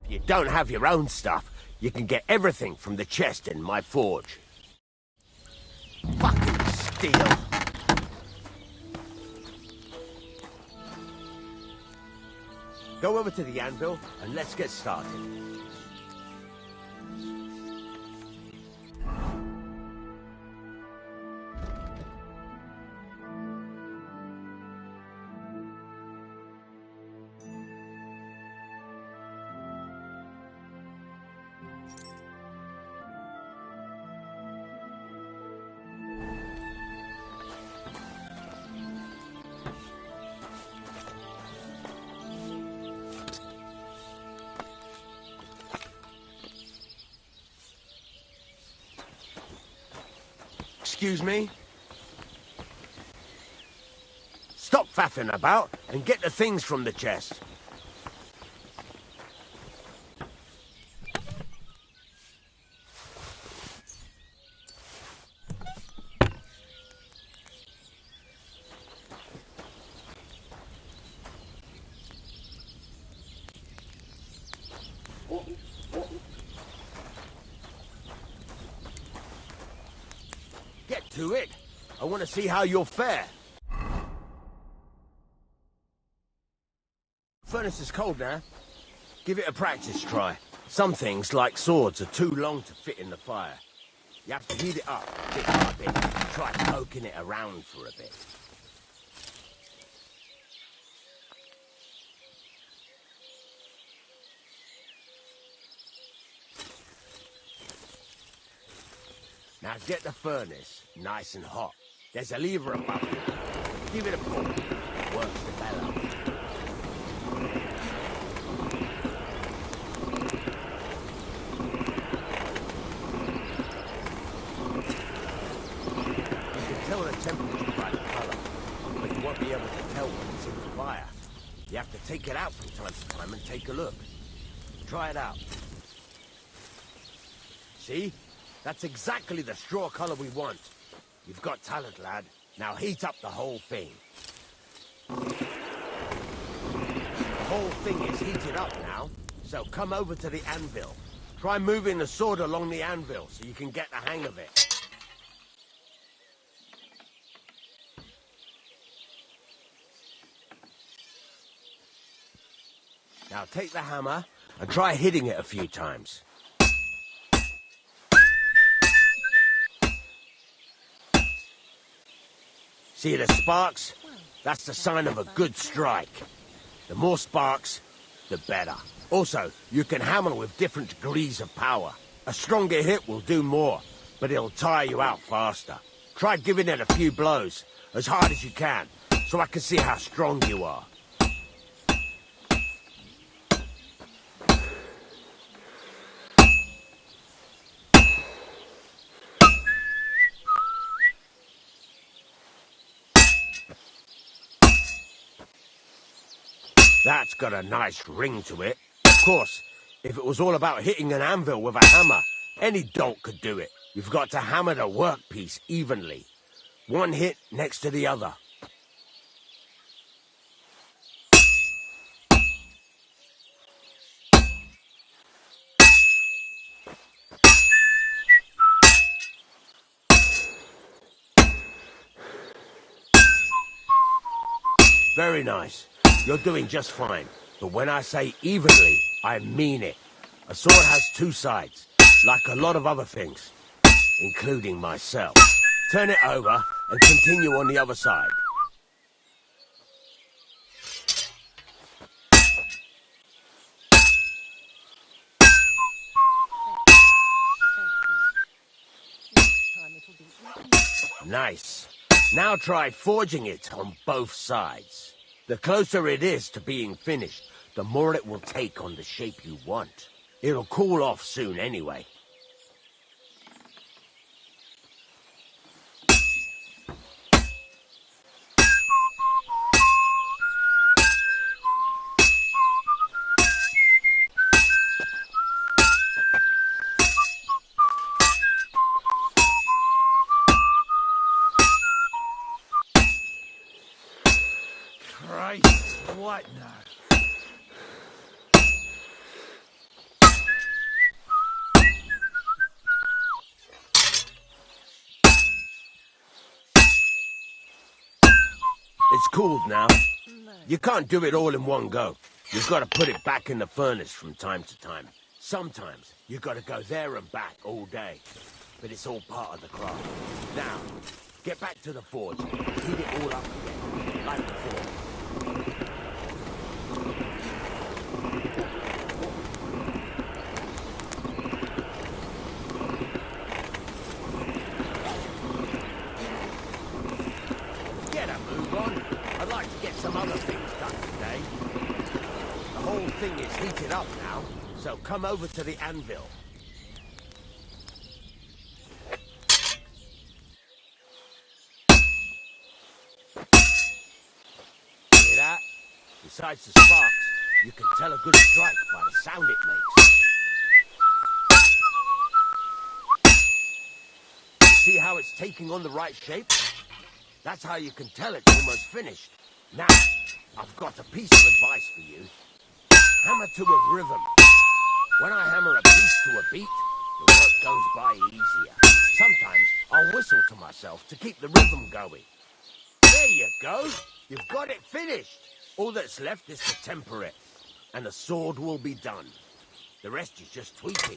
If you don't have your own stuff, you can get everything from the chest in my forge. Fucking steel! Go over to the anvil and let's get started. Excuse me? Stop faffing about and get the things from the chest. Get to it. I want to see how you'll fare. Furnace is cold now. Give it a practice try. Some things, like swords, are too long to fit in the fire. You have to heat it up bit by bit. Try poking it around for a bit. Now get the furnace nice and hot. There's a lever above you. Give it a pull. Work the bellow. You can tell the temperature by the colour, but you won't be able to tell when it's in the fire. You have to take it out from time to time and take a look. Try it out. See? That's exactly the straw colour we want. You've got talent, lad. Now heat up the whole thing. The whole thing is heated up now, so come over to the anvil. Try moving the sword along the anvil so you can get the hang of it. Now take the hammer and try hitting it a few times. See the sparks? That's the sign of a good strike. The more sparks, the better. Also, you can hammer with different degrees of power. A stronger hit will do more, but it'll tire you out faster. Try giving it a few blows, as hard as you can, so I can see how strong you are. That's got a nice ring to it. Of course, if it was all about hitting an anvil with a hammer, any dolt could do it. You've got to hammer the workpiece evenly. One hit next to the other. Very nice. You're doing just fine. But when I say evenly, I mean it. A sword has two sides, like a lot of other things, including myself. Turn it over and continue on the other side. Nice. Now try forging it on both sides. The closer it is to being finished, the more it will take on the shape you want. It'll cool off soon anyway. Christ, what now? It's cooled now. You can't do it all in one go. You've got to put it back in the furnace from time to time. Sometimes you've got to go there and back all day. But it's all part of the craft. Now, get back to the forge. Heat it all up again, like before. Get a move on. I'd like to get some other things done today. The whole thing is heated up now, so come over to the anvil. Hear that? Besides the sparks, you can tell a good strike by the sound it makes. See how it's taking on the right shape? That's how you can tell it's almost finished. Now, I've got a piece of advice for you. Hammer to a rhythm. When I hammer a piece to a beat, the work goes by easier. Sometimes I'll whistle to myself to keep the rhythm going. There you go. You've got it finished. All that's left is to temper it, and the sword will be done. The rest is just tweaking.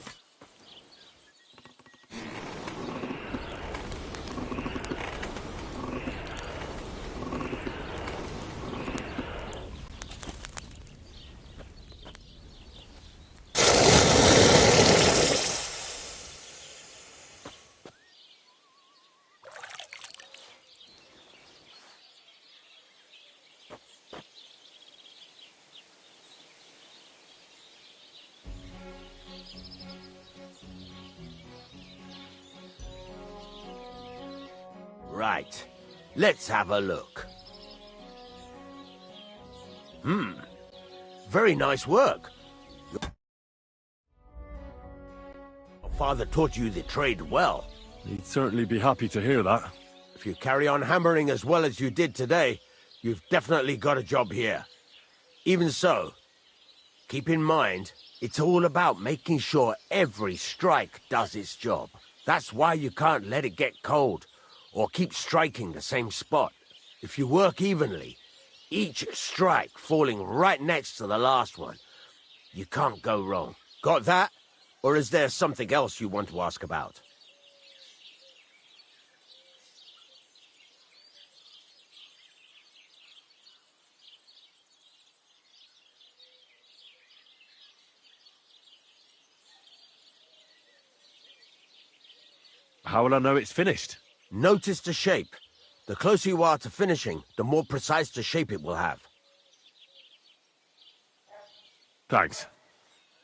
Right. Let's have a look. Very nice work. Your father taught you the trade well. He'd certainly be happy to hear that. If you carry on hammering as well as you did today, you've definitely got a job here. Even so, keep in mind, it's all about making sure every strike does its job. That's why you can't let it get cold, or keep striking the same spot. If you work evenly, each strike falling right next to the last one, you can't go wrong. Got that? Or is there something else you want to ask about? How will I know it's finished? Notice the shape. The closer you are to finishing, the more precise the shape it will have. Thanks.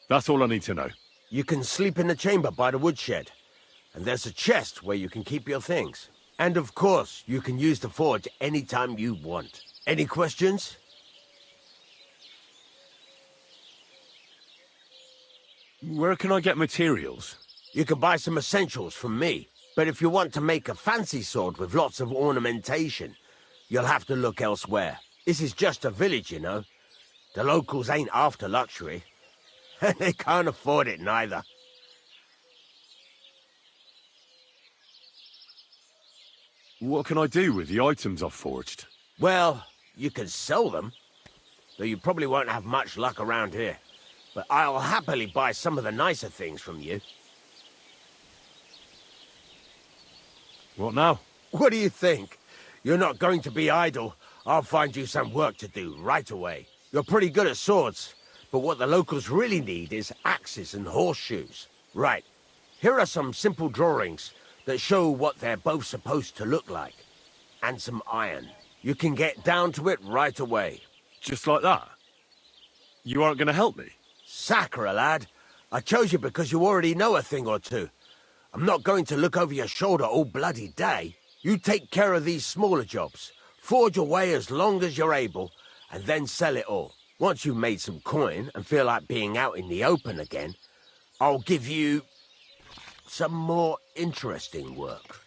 That's all I need to know. You can sleep in the chamber by the woodshed. And there's a chest where you can keep your things. And of course, you can use the forge anytime you want. Any questions? Where can I get materials? You can buy some essentials from me. But if you want to make a fancy sword with lots of ornamentation, you'll have to look elsewhere. This is just a village, you know. The locals ain't after luxury. And they can't afford it neither. What can I do with the items I've forged? Well, you can sell them. Though you probably won't have much luck around here. But I'll happily buy some of the nicer things from you. What now? What do you think? You're not going to be idle. I'll find you some work to do right away. You're pretty good at swords, but what the locals really need is axes and horseshoes. Right, here are some simple drawings that show what they're both supposed to look like. And some iron. You can get down to it right away. Just like that? You aren't going to help me? Sacre, lad. I chose you because you already know a thing or two. I'm not going to look over your shoulder all bloody day. You take care of these smaller jobs. Forge away as long as you're able, and then sell it all. Once you've made some coin and feel like being out in the open again, I'll give you some more interesting work.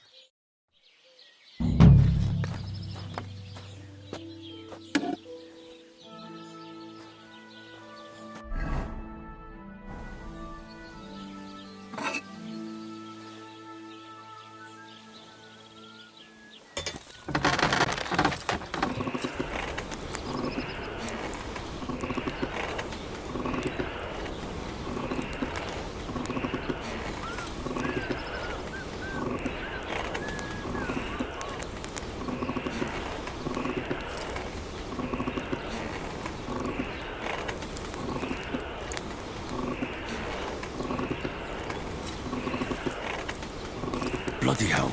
Bloody hell.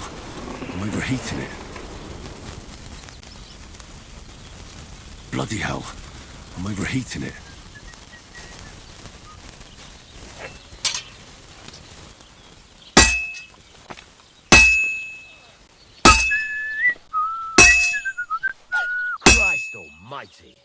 I'm overheating it. Bloody hell. I'm overheating it. Christ almighty.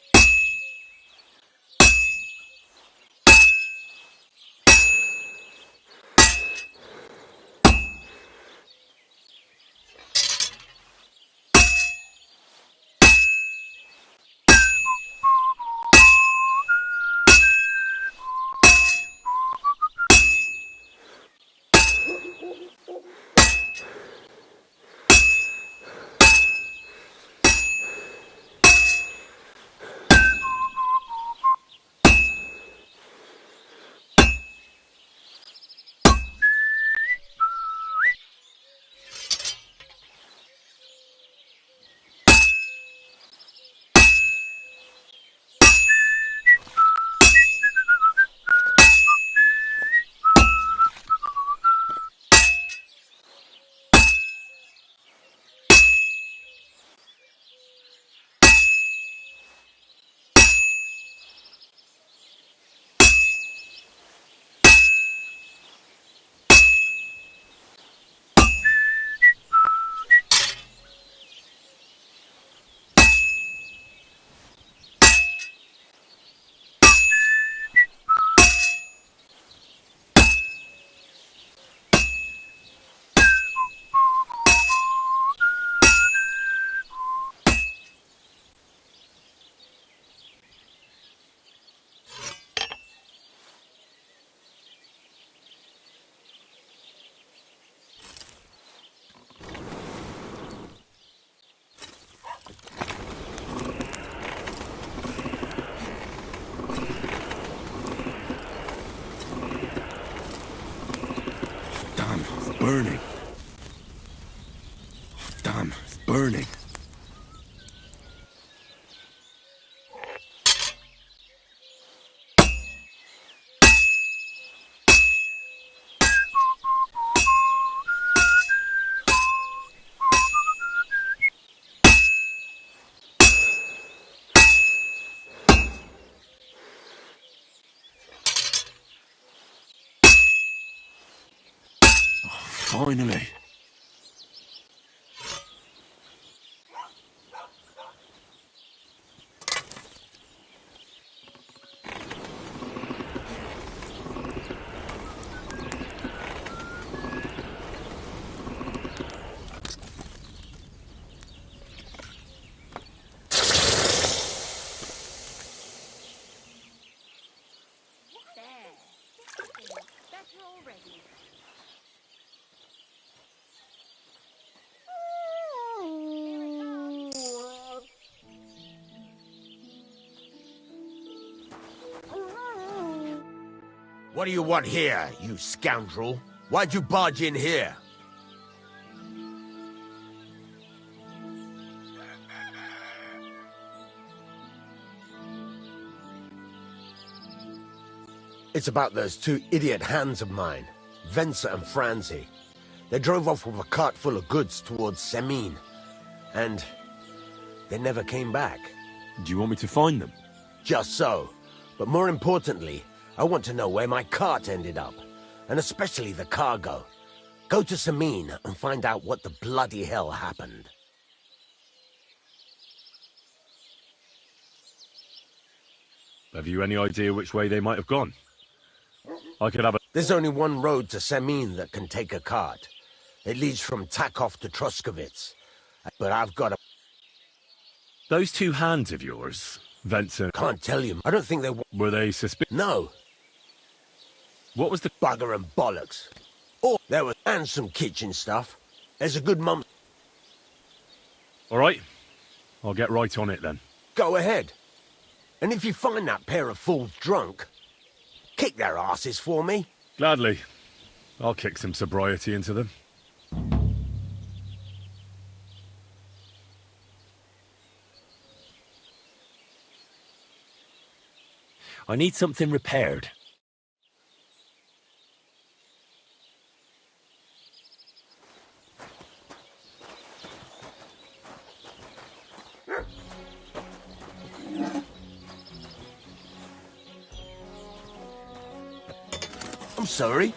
burning. Oh, damn, it's burning. Finally. What do you want here, you scoundrel? Why'd you barge in here? It's about those two idiot hands of mine, Venser and Franzi. They drove off with a cart full of goods towards Semine, and they never came back. Do you want me to find them? Just so. But more importantly, I want to know where my cart ended up, and especially the cargo. Go to Semine and find out what the bloody hell happened. Have you any idea which way they might have gone? I could have a... There's only one road to Semine that can take a cart. It leads from Takov to Troskovitz. But I've got a... Those two hands of yours, Venser... Can't tell you. I don't think they... Were they suspicious? No. What was the... Bugger and bollocks. Oh, there was... And some kitchen stuff. There's a good mum... All right. I'll get right on it then. Go ahead. And if you find that pair of fools drunk, kick their asses for me. Gladly. I'll kick some sobriety into them. I need something repaired. I'm sorry.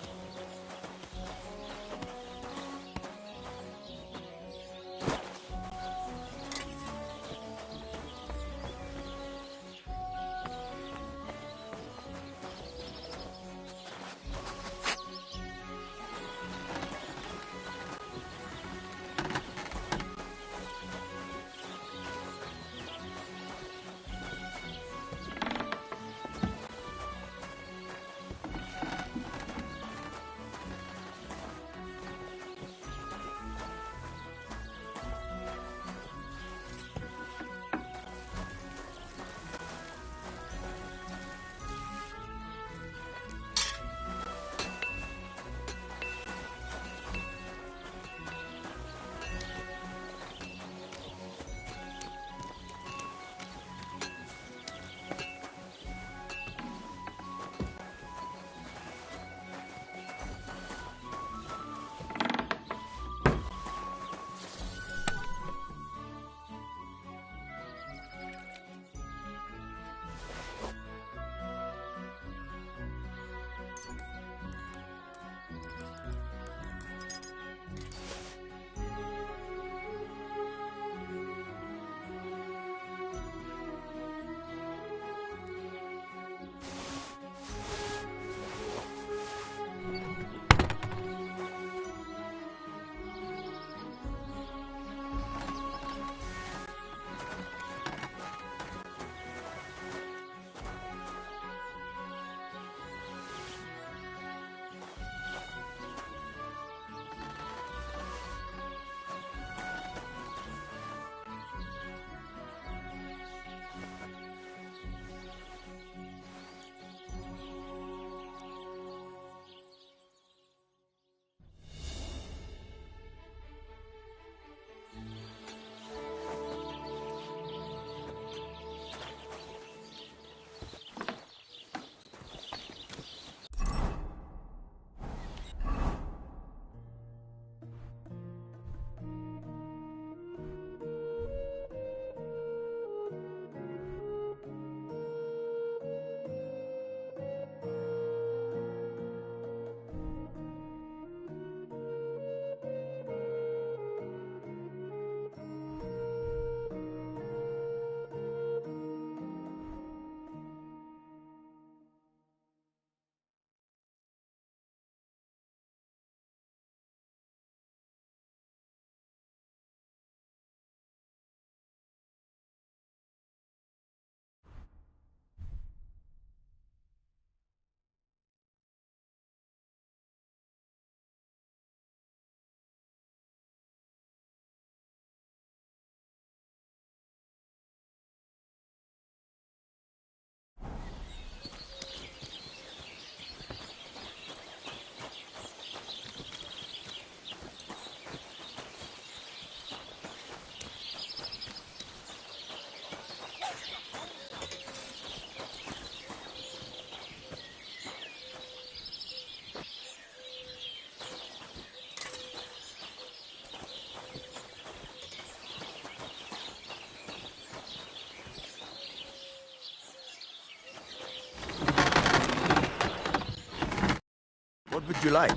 What would you like?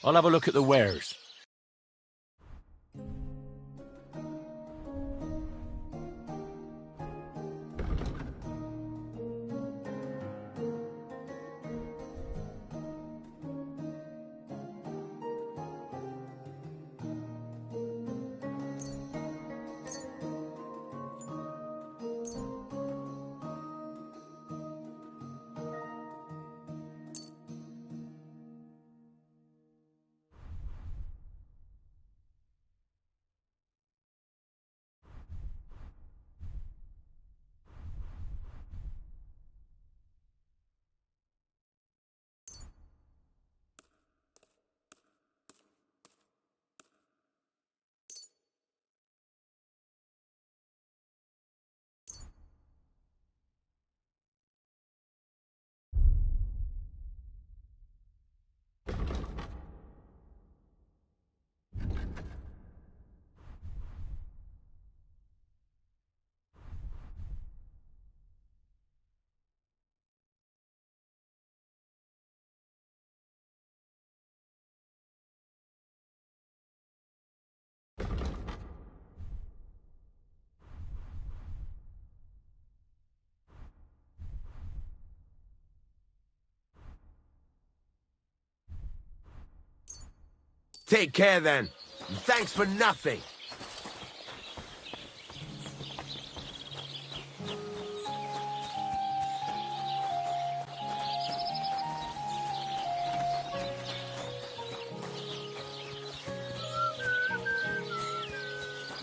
I'll have a look at the wares. Take care then. Thanks for nothing.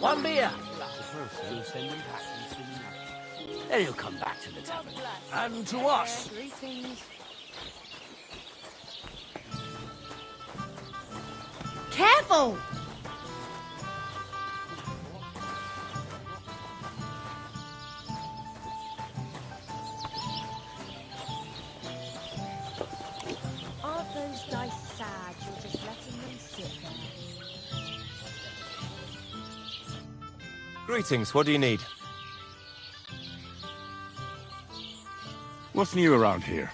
One beer. Then he'll come back to the tavern. And to us. Greetings. Careful! Aren't those dice sad? You're just letting them sit there. Greetings, what do you need? What's new around here?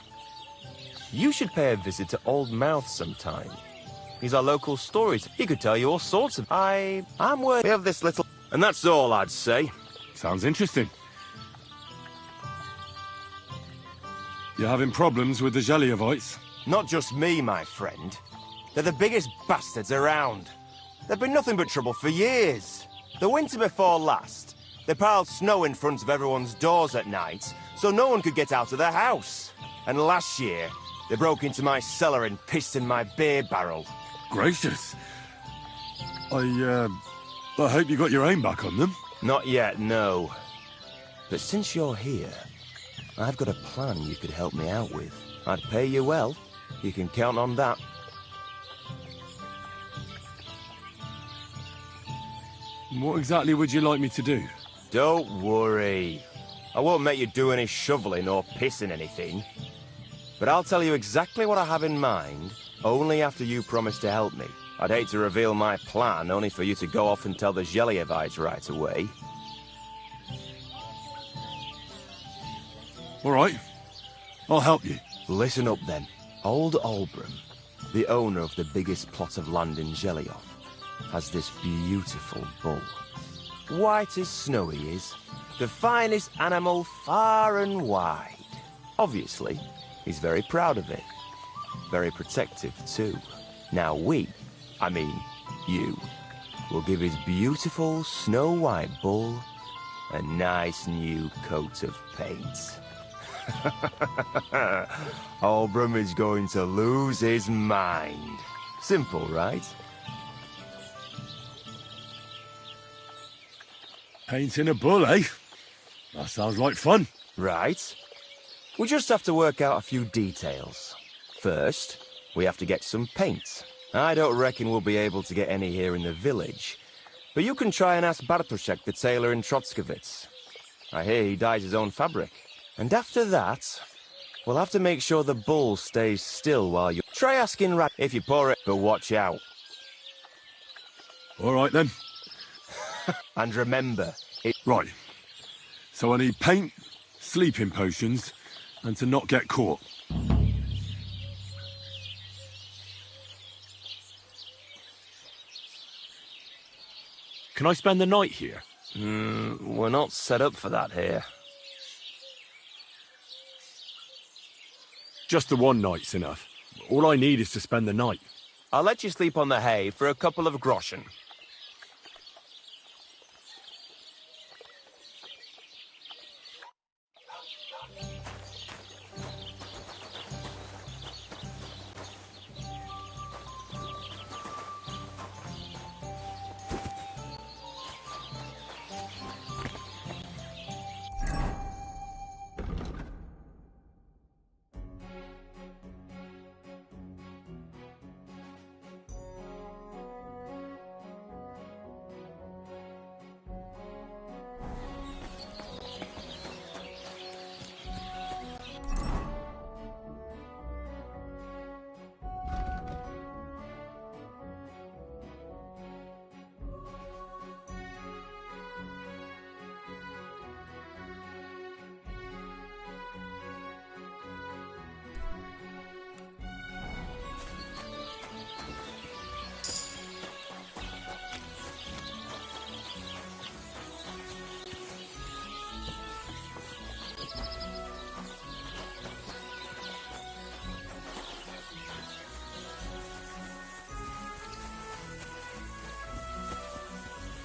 You should pay a visit to Old Mouth sometime. He's our local stories. He could tell you all sorts of... I'm worthy of this little... And that's all I'd say. Sounds interesting. You're having problems with the Jellyevites? Not just me, my friend. They're the biggest bastards around. They've been nothing but trouble for years. The winter before last, they piled snow in front of everyone's doors at night, so no one could get out of their house. And last year, they broke into my cellar and pissed in my beer barrel. Gracious. I hope you got your aim back on them. Not yet, no. But since you're here, I've got a plan you could help me out with. I'd pay you well. You can count on that. What exactly would you like me to do? Don't worry. I won't make you do any shoveling or pissing anything. But I'll tell you exactly what I have in mind, only after you promise to help me. I'd hate to reveal my plan, only for you to go off and tell the Jellyevites right away. All right. I'll help you. Listen up, then. Old Albram, the owner of the biggest plot of land in Jellyev, has this beautiful bull. White as snow he is. The finest animal far and wide. Obviously, he's very proud of it. Very protective, too. Now you, will give his beautiful snow-white bull a nice new coat of paint. Albram is going to lose his mind. Simple, right? Painting a bull, eh? That sounds like fun. Right. We just have to work out a few details. First, we have to get some paint. I don't reckon we'll be able to get any here in the village, but you can try and ask Bartoszek, the tailor in Trotskovitz. I hear he dyes his own fabric. And after that, we'll have to make sure the bull stays still while you... Try asking Rat if you pour it, but watch out. All right, then. And remember, Right. So I need paint, sleeping potions, and to not get caught. Can I spend the night here? We're not set up for that here. Just the one night's enough. All I need is to spend the night. I'll let you sleep on the hay for a couple of groschen.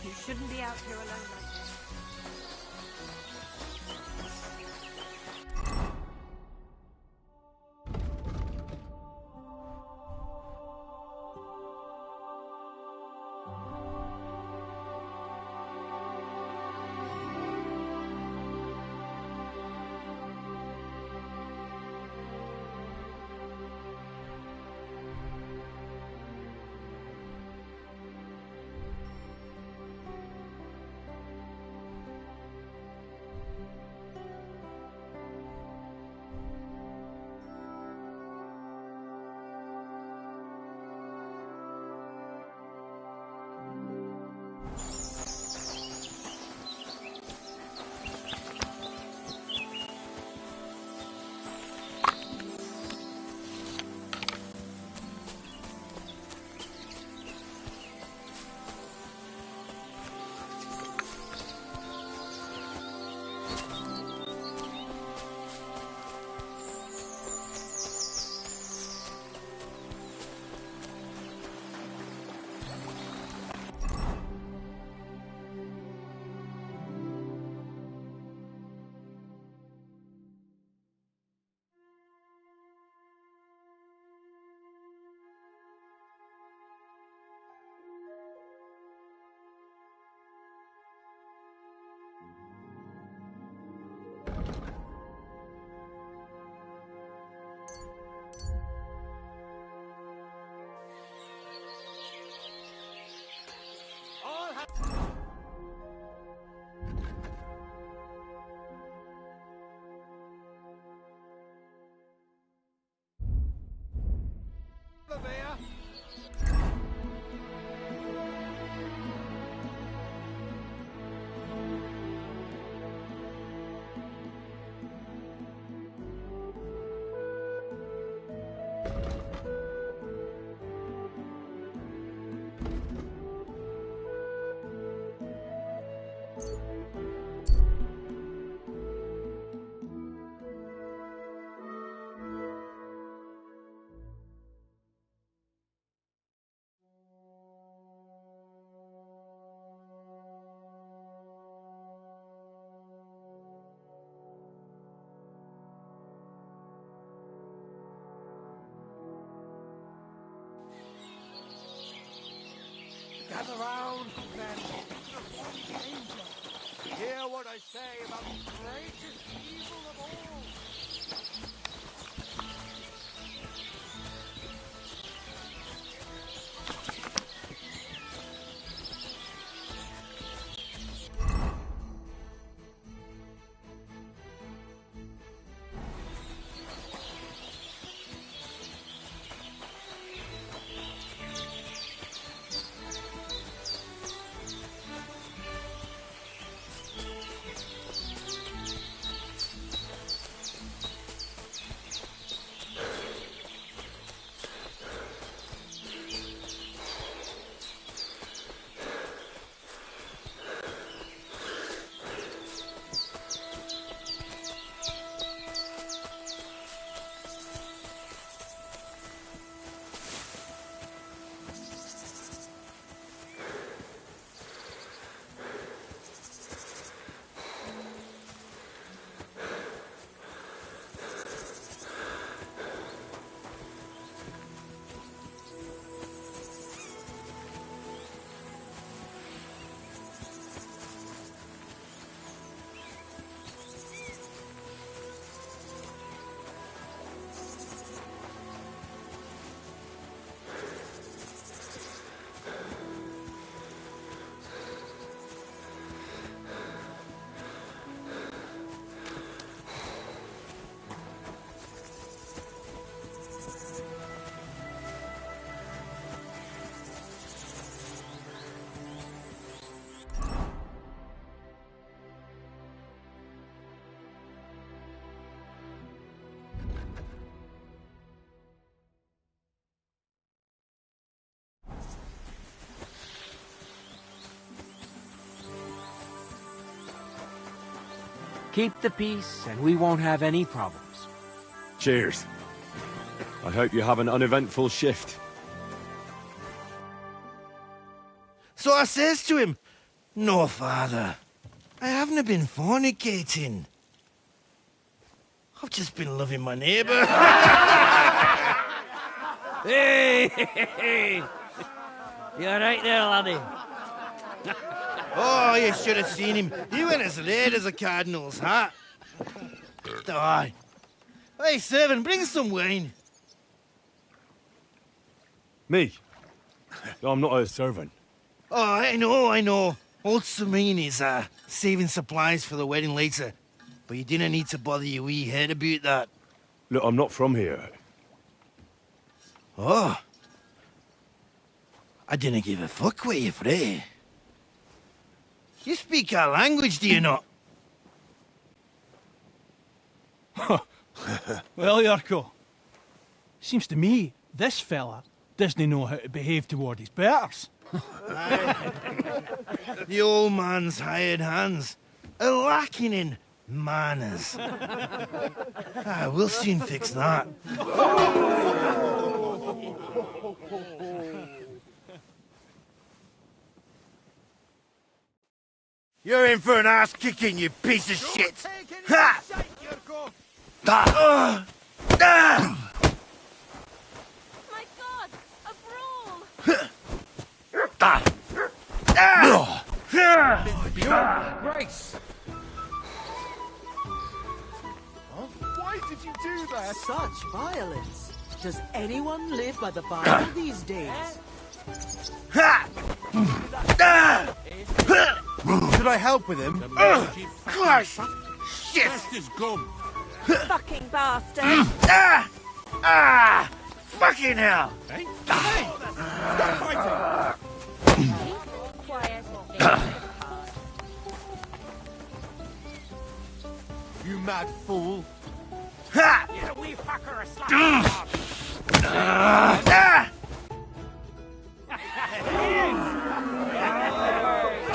You shouldn't be out here alone like this. Gather round, then, the one angel. Hear what I say about the greatest evil of all. Keep the peace, and we won't have any problems. Cheers. I hope you have an uneventful shift. So I says to him, "No, father, I haven't been fornicating. I've just been loving my neighbour." Hey! You alright there, laddie? Oh, you should have seen him. He went as red as a cardinal's hat. Aye. Hey, servant, bring some wine. Me? I'm not a servant. Oh, I know. Old Samine is saving supplies for the wedding later. But you didn't need to bother your wee head about that. Look, I'm not from here. Oh. I didn't give a fuck what you pray. You speak our language, do you not? Well, Yurko, seems to me this fella doesn't know how to behave toward his betters. The old man's hired hands are lacking in manners. We'll soon fix that. You're in for an ass kicking, you piece of shit! Ha! My God! A brawl! Grace! Why did you do that? Such violence. Does anyone live by the Bible these days? Should I help with him? Christ! Shit! His gum. Fucking bastard! Fucking hell! Hey? Quiet. You mad fool! Ha! You wee fucker, a slap!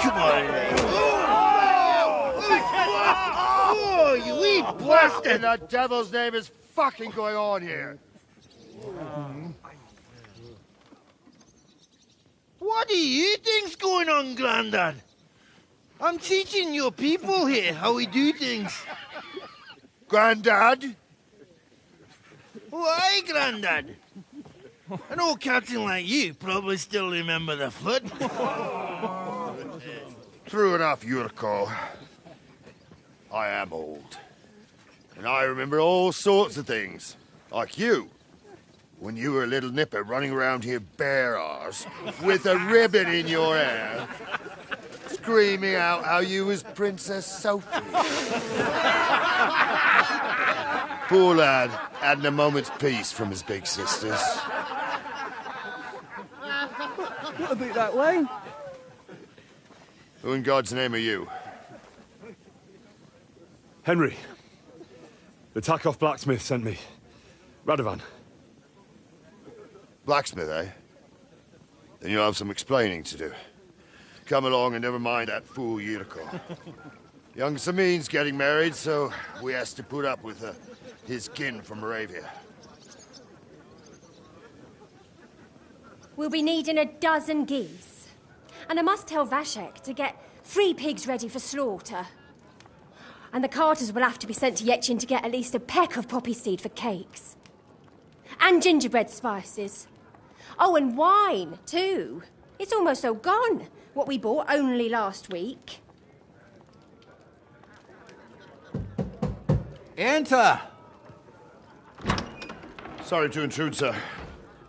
Come on! Oh, you wee What bastard! in the devil's name is fucking going on here? What do you think's going on, Grandad? I'm teaching your people here how we do things. Grandad? Why, Grandad? An old captain like you probably still remember the flood. True enough, Yurko. I am old. And I remember all sorts of things. Like you. When you were a little nipper running around here bare arse, with a ribbon in your hair, screaming out how you was Princess Sophie. Poor lad, hadn't a moment's peace from his big sisters. What about that wine? Who in God's name are you? Henry. The Takoff blacksmith sent me. Radovan. Blacksmith, eh? Then you'll have some explaining to do. Come along and never mind that fool Yurko. Young Samin's getting married, so we has to put up with his kin from Moravia. We'll be needing a dozen geese. And I must tell Vashek to get 3 pigs ready for slaughter. And the carters will have to be sent to Yetchin to get at least a peck of poppy seed for cakes. And gingerbread spices. Oh, and wine, too. It's almost all gone, what we bought only last week. Enter! Sorry to intrude, sir.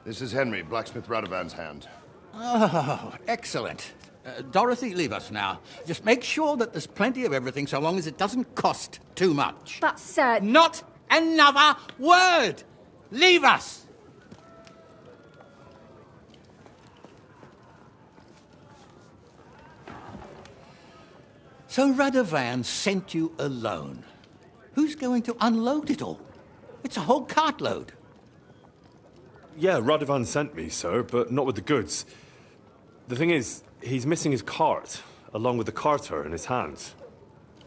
This is Henry, Blacksmith Radovan's hand. Oh, excellent. Dorothy, leave us now. Just make sure that there's plenty of everything so long as it doesn't cost too much. But, sir... Not another word! Leave us! So Radovan sent you alone. Who's going to unload it all? It's a whole cartload. Yeah, Radovan sent me, sir, but not with the goods. The thing is, he's missing his cart, along with the carter in his hands.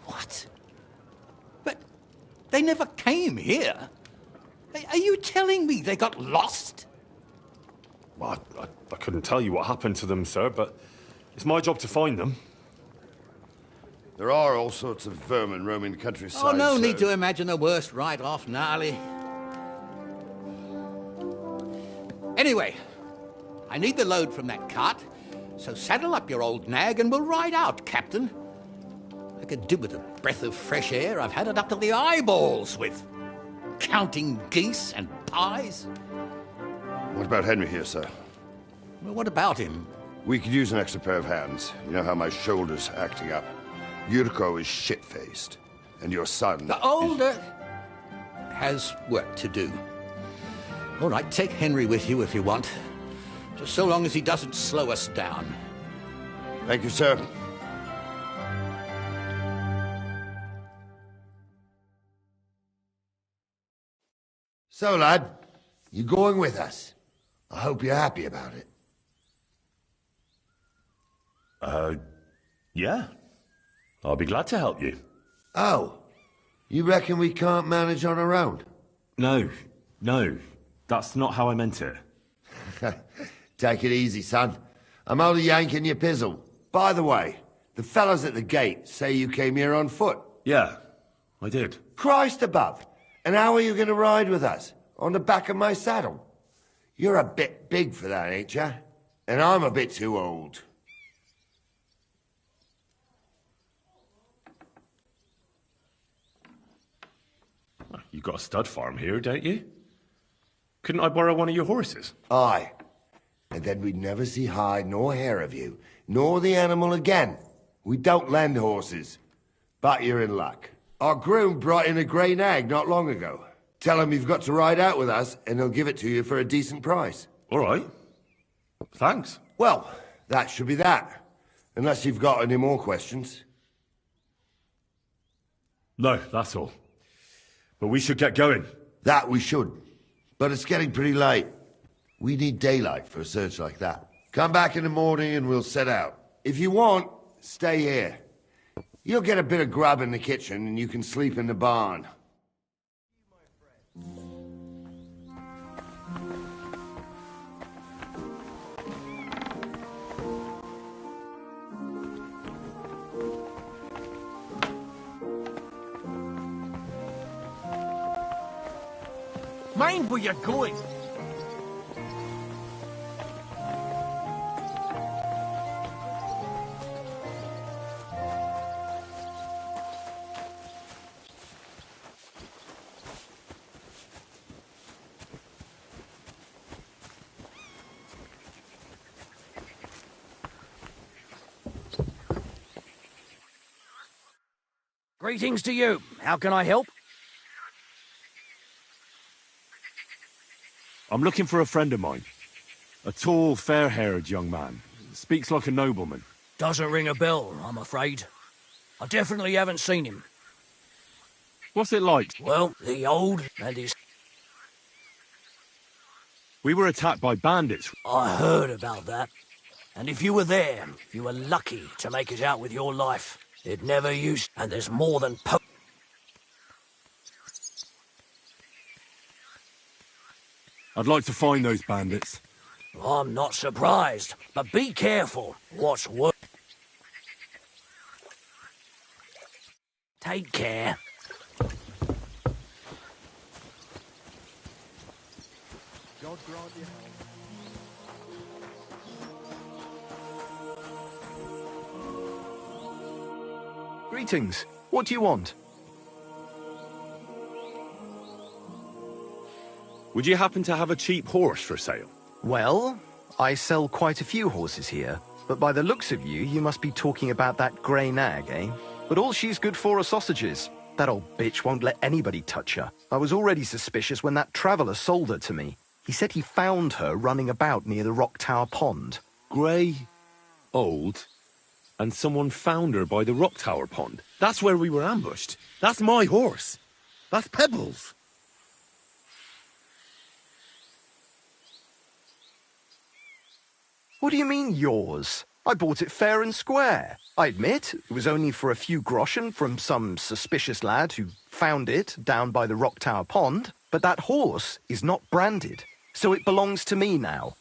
What? They never came here. Are you telling me they got lost? Well, I couldn't tell you what happened to them, sir, but it's my job to find them. There are all sorts of vermin roaming the countryside. Oh, no sir. need to imagine the worst right off, gnarly. Anyway, I need the load from that cart, so saddle up your old nag and we'll ride out, Captain. I could do with a breath of fresh air. I've had it up to the eyeballs with counting geese and pies. What about Henry here, sir? Well, what about him? We could use an extra pair of hands. You know how my shoulder's acting up. Yurko is shit-faced, and your son... The older has work to do. All right, take Henry with you if you want. Just so long as he doesn't slow us down. Thank you, sir. So, lad, you going with us? I hope you're happy about it. Yeah. I'll be glad to help you. Oh, you reckon we can't manage on our own? No. That's not how I meant it. Take it easy, son. I'm only yanking your pizzle. By the way, the fellas at the gate say you came here on foot. Yeah, I did. Christ above! And how are you going to ride with us? On the back of my saddle? You're a bit big for that, ain't ya? And I'm a bit too old. You got a stud farm here, don't you? Couldn't I borrow one of your horses? Aye. And then we'd never see hide nor hair of you, nor the animal again. We don't lend horses. But you're in luck. Our groom brought in a grey nag not long ago. Tell him you've got to ride out with us, and he'll give it to you for a decent price. All right. Thanks. Well, that should be that. Unless you've got any more questions. No, that's all. But we should get going. That we should. But it's getting pretty late. We need daylight for a search like that. Come back in the morning and we'll set out. If you want, stay here. You'll get a bit of grub in the kitchen and you can sleep in the barn. Mind where you're going. Greetings to you. How can I help? I'm looking for a friend of mine. A tall, fair-haired young man. Speaks like a nobleman. Doesn't ring a bell, I'm afraid. I definitely haven't seen him. What's it like? Well, the old and his... We were attacked by bandits. I heard about that. And if you were there, if you were lucky to make it out with your life, it never used... And there's more than... I'd like to find those bandits. I'm not surprised, but be careful what's what. Take care. God grant you health. Greetings. What do you want? Would you happen to have a cheap horse for sale? Well, I sell quite a few horses here, but by the looks of you, you must be talking about that grey nag, eh? But all she's good for are sausages. That old bitch won't let anybody touch her. I was already suspicious when that traveller sold her to me. He said he found her running about near the Rock Tower Pond. Grey, old, and someone found her by the Rock Tower Pond. That's where we were ambushed. That's my horse. That's Pebbles. What do you mean, yours? I bought it fair and square. I admit, it was only for a few groschen from some suspicious lad who found it down by the Rock Tower Pond, but that horse is not branded, so it belongs to me now.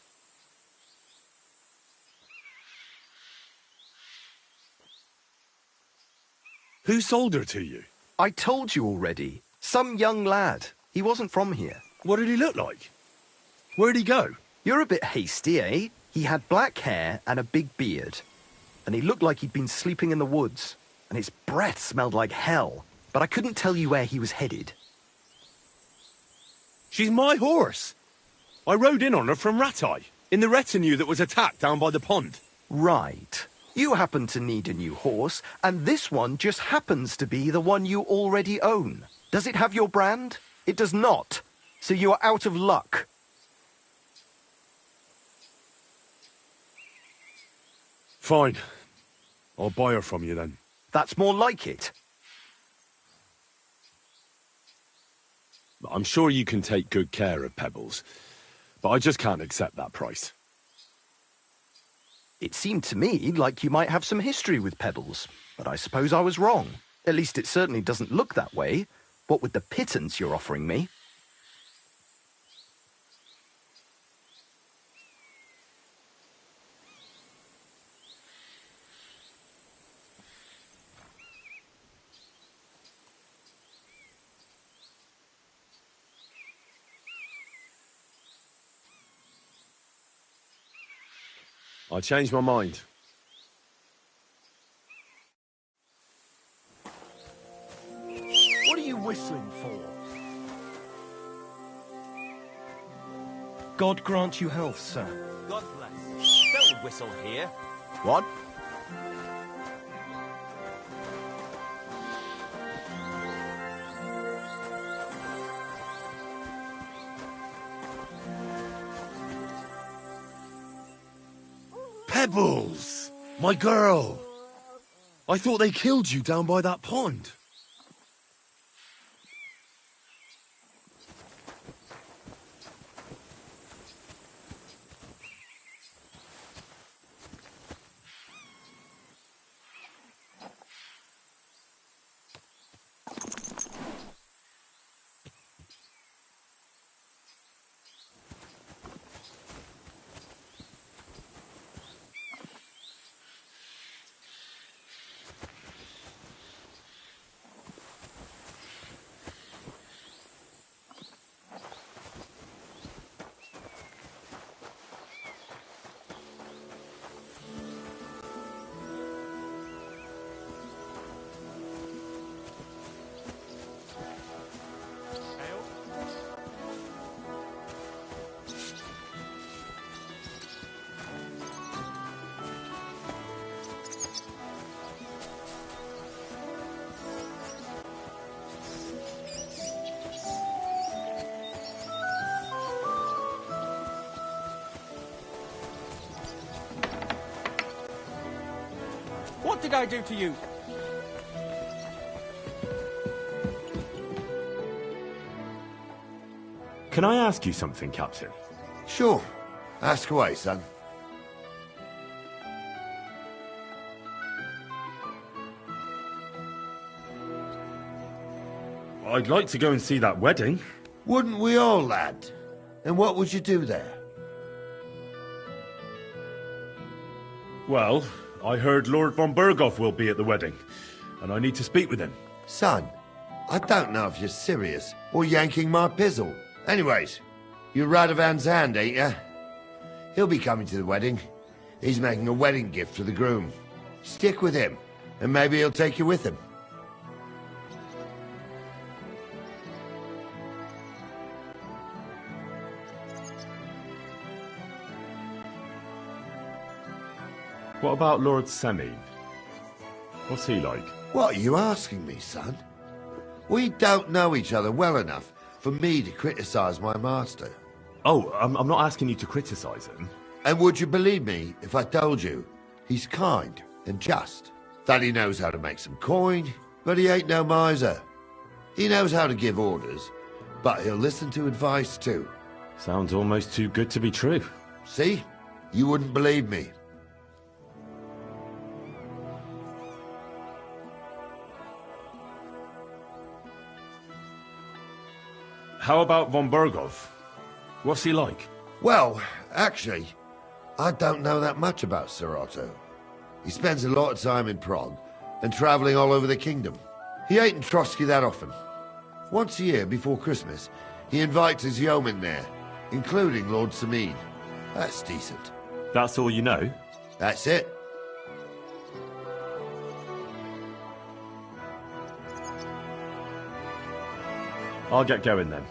Who sold her to you? I told you already. Some young lad. He wasn't from here. What did he look like? Where'd he go? You're a bit hasty, eh? He had black hair and a big beard. And he looked like he'd been sleeping in the woods. And his breath smelled like hell. But I couldn't tell you where he was headed. She's my horse. I rode in on her from Rattay, in the retinue that was attacked down by the pond. Right. You happen to need a new horse, and this one just happens to be the one you already own. Does it have your brand? It does not. So you are out of luck. Fine. I'll buy her from you then. That's more like it. I'm sure you can take good care of Pebbles, but I just can't accept that price. It seemed to me like you might have some history with Pebbles, but I suppose I was wrong. At least it certainly doesn't look that way. What with the pittance you're offering me? I changed my mind. What are you whistling for? God grant you health, sir. God bless. Don't whistle here. What? Pebbles! My girl! I thought they killed you down by that pond. What did I do to you? Can I ask you something, Captain? Sure. Ask away, son. I'd like to go and see that wedding. Wouldn't we all, lad? And what would you do there? Well, I heard Lord von Berghoff will be at the wedding, and I need to speak with him. Son, I don't know if you're serious or yanking my pizzle. Anyways, you're Radovan's hand, ain't ya? He'll be coming to the wedding. He's making a wedding gift for the groom. Stick with him, and maybe he'll take you with him. What about Lord Semine? What's he like? What are you asking me, son? We don't know each other well enough for me to criticize my master. Oh, I'm not asking you to criticize him. And would you believe me if I told you he's kind and just? That he knows how to make some coin, but he ain't no miser. He knows how to give orders, but he'll listen to advice too. Sounds almost too good to be true. See? You wouldn't believe me. How about von Bergov? What's he like? Well, actually, I don't know that much about Sir Otto. He spends a lot of time in Prague and travelling all over the kingdom. He ain't in Trotsky that often. Once a year, before Christmas, he invites his yeomen there, including Lord Sameen. That's decent. That's all you know? That's it. I'll get going then.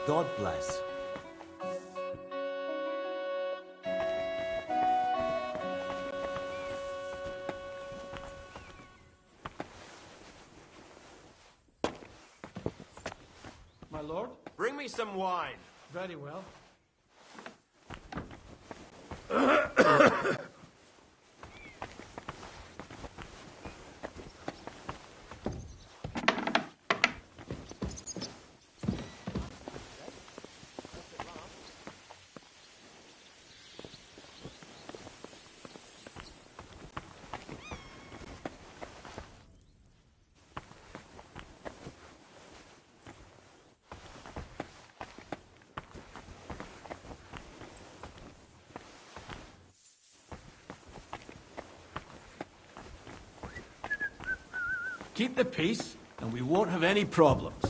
God bless. My lord? Bring me some wine. Very well. Keep the peace, and we won't have any problems.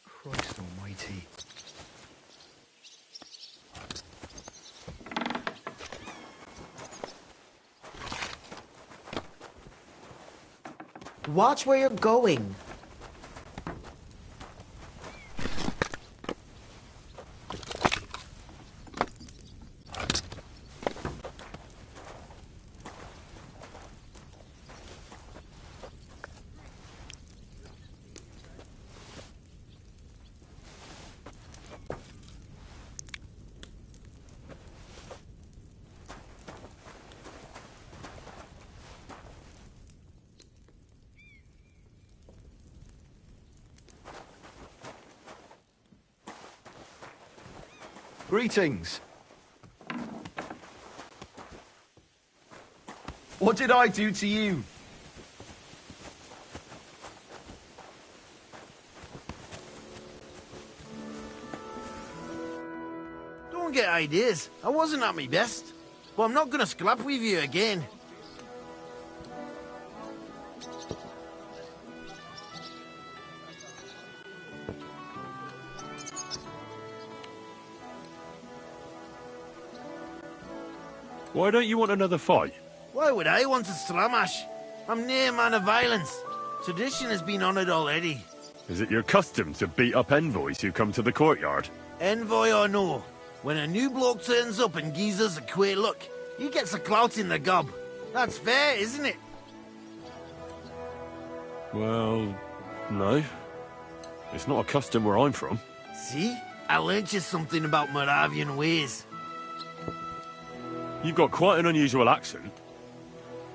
Christ almighty. Watch where you're going. Greetings. What did I do to you? Don't get ideas. I wasn't at my best. But I'm not gonna scrap with you again. Why don't you want another fight? Why would I want a stramash? I'm near a man of violence. Tradition has been honoured already. Is it your custom to beat up envoys who come to the courtyard? Envoy or no, when a new bloke turns up and gives us a queer look, he gets a clout in the gob. That's fair, isn't it? Well, no. It's not a custom where I'm from. See? I learnt you something about Moravian ways. You've got quite an unusual accent.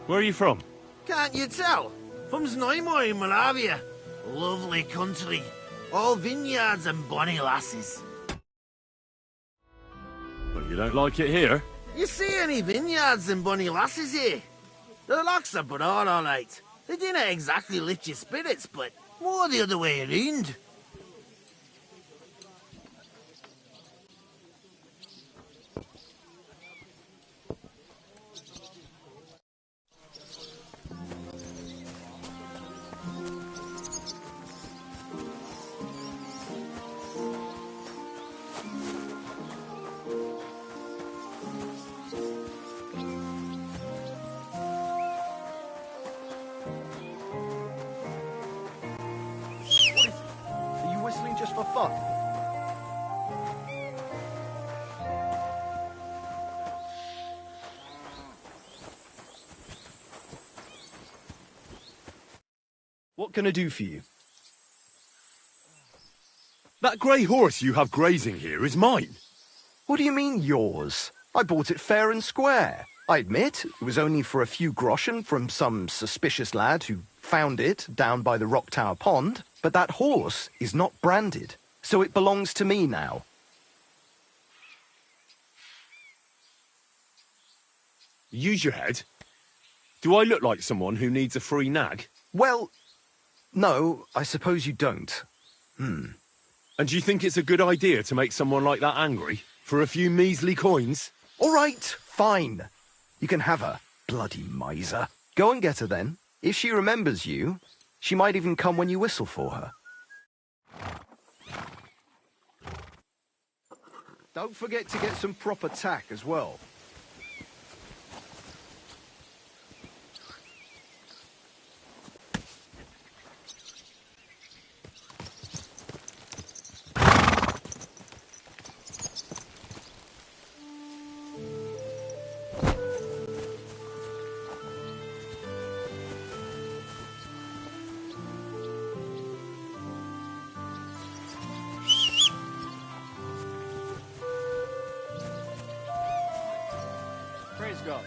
Where are you from? Can't you tell? From Znaimor in Moravia. Lovely country. All vineyards and bonny lasses. But you don't like it here? You see any vineyards and bonny lasses here? The locks are broad, all right. They didn't exactly lift your spirits, but more the other way around. Just for fun. What can I do for you? That grey horse you have grazing here is mine. What do you mean, yours? I bought it fair and square. I admit, it was only for a few groschen from some suspicious lad who found it down by the Rock Tower Pond. But that horse is not branded, so it belongs to me now. Use your head. Do I look like someone who needs a free nag? Well, no, I suppose you don't. And do you think it's a good idea to make someone like that angry? For a few measly coins? All right, fine. You can have her, bloody miser. Go and get her then. If she remembers you, she might even come when you whistle for her. Don't forget to get some proper tack as well. Praise God.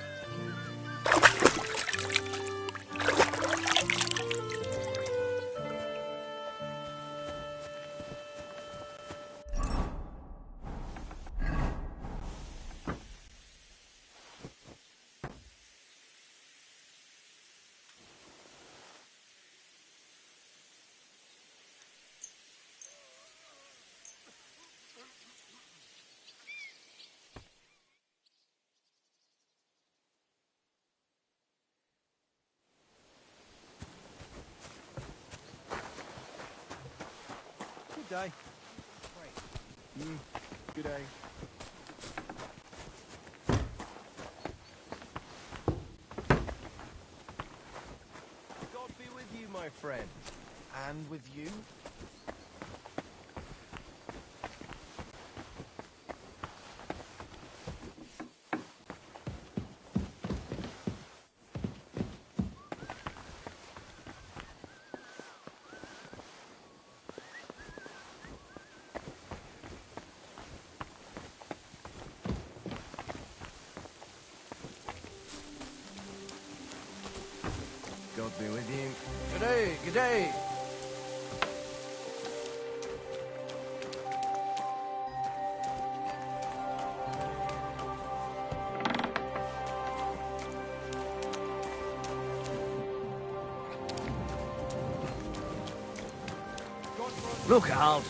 Good day. Good day. God be with you, my friend. And with you? God be with you. Good day, good day. Look out.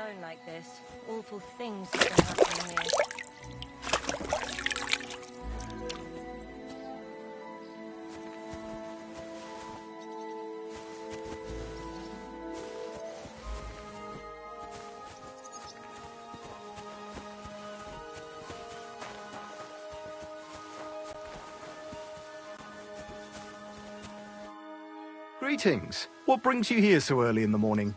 alone like this. Awful things have been happening here. Greetings. What brings you here so early in the morning?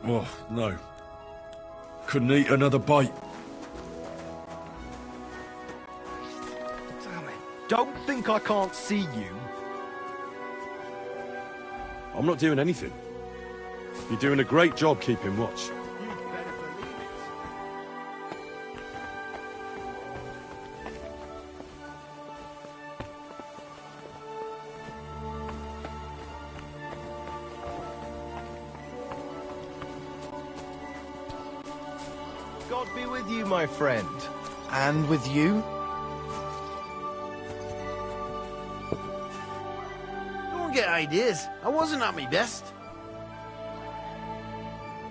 Oh, no. Couldn't eat another bite. Damn it. Don't think I can't see you. I'm not doing anything. You're doing a great job keeping watch. God be with you, my friend. And with you? Don't get ideas. I wasn't at my best.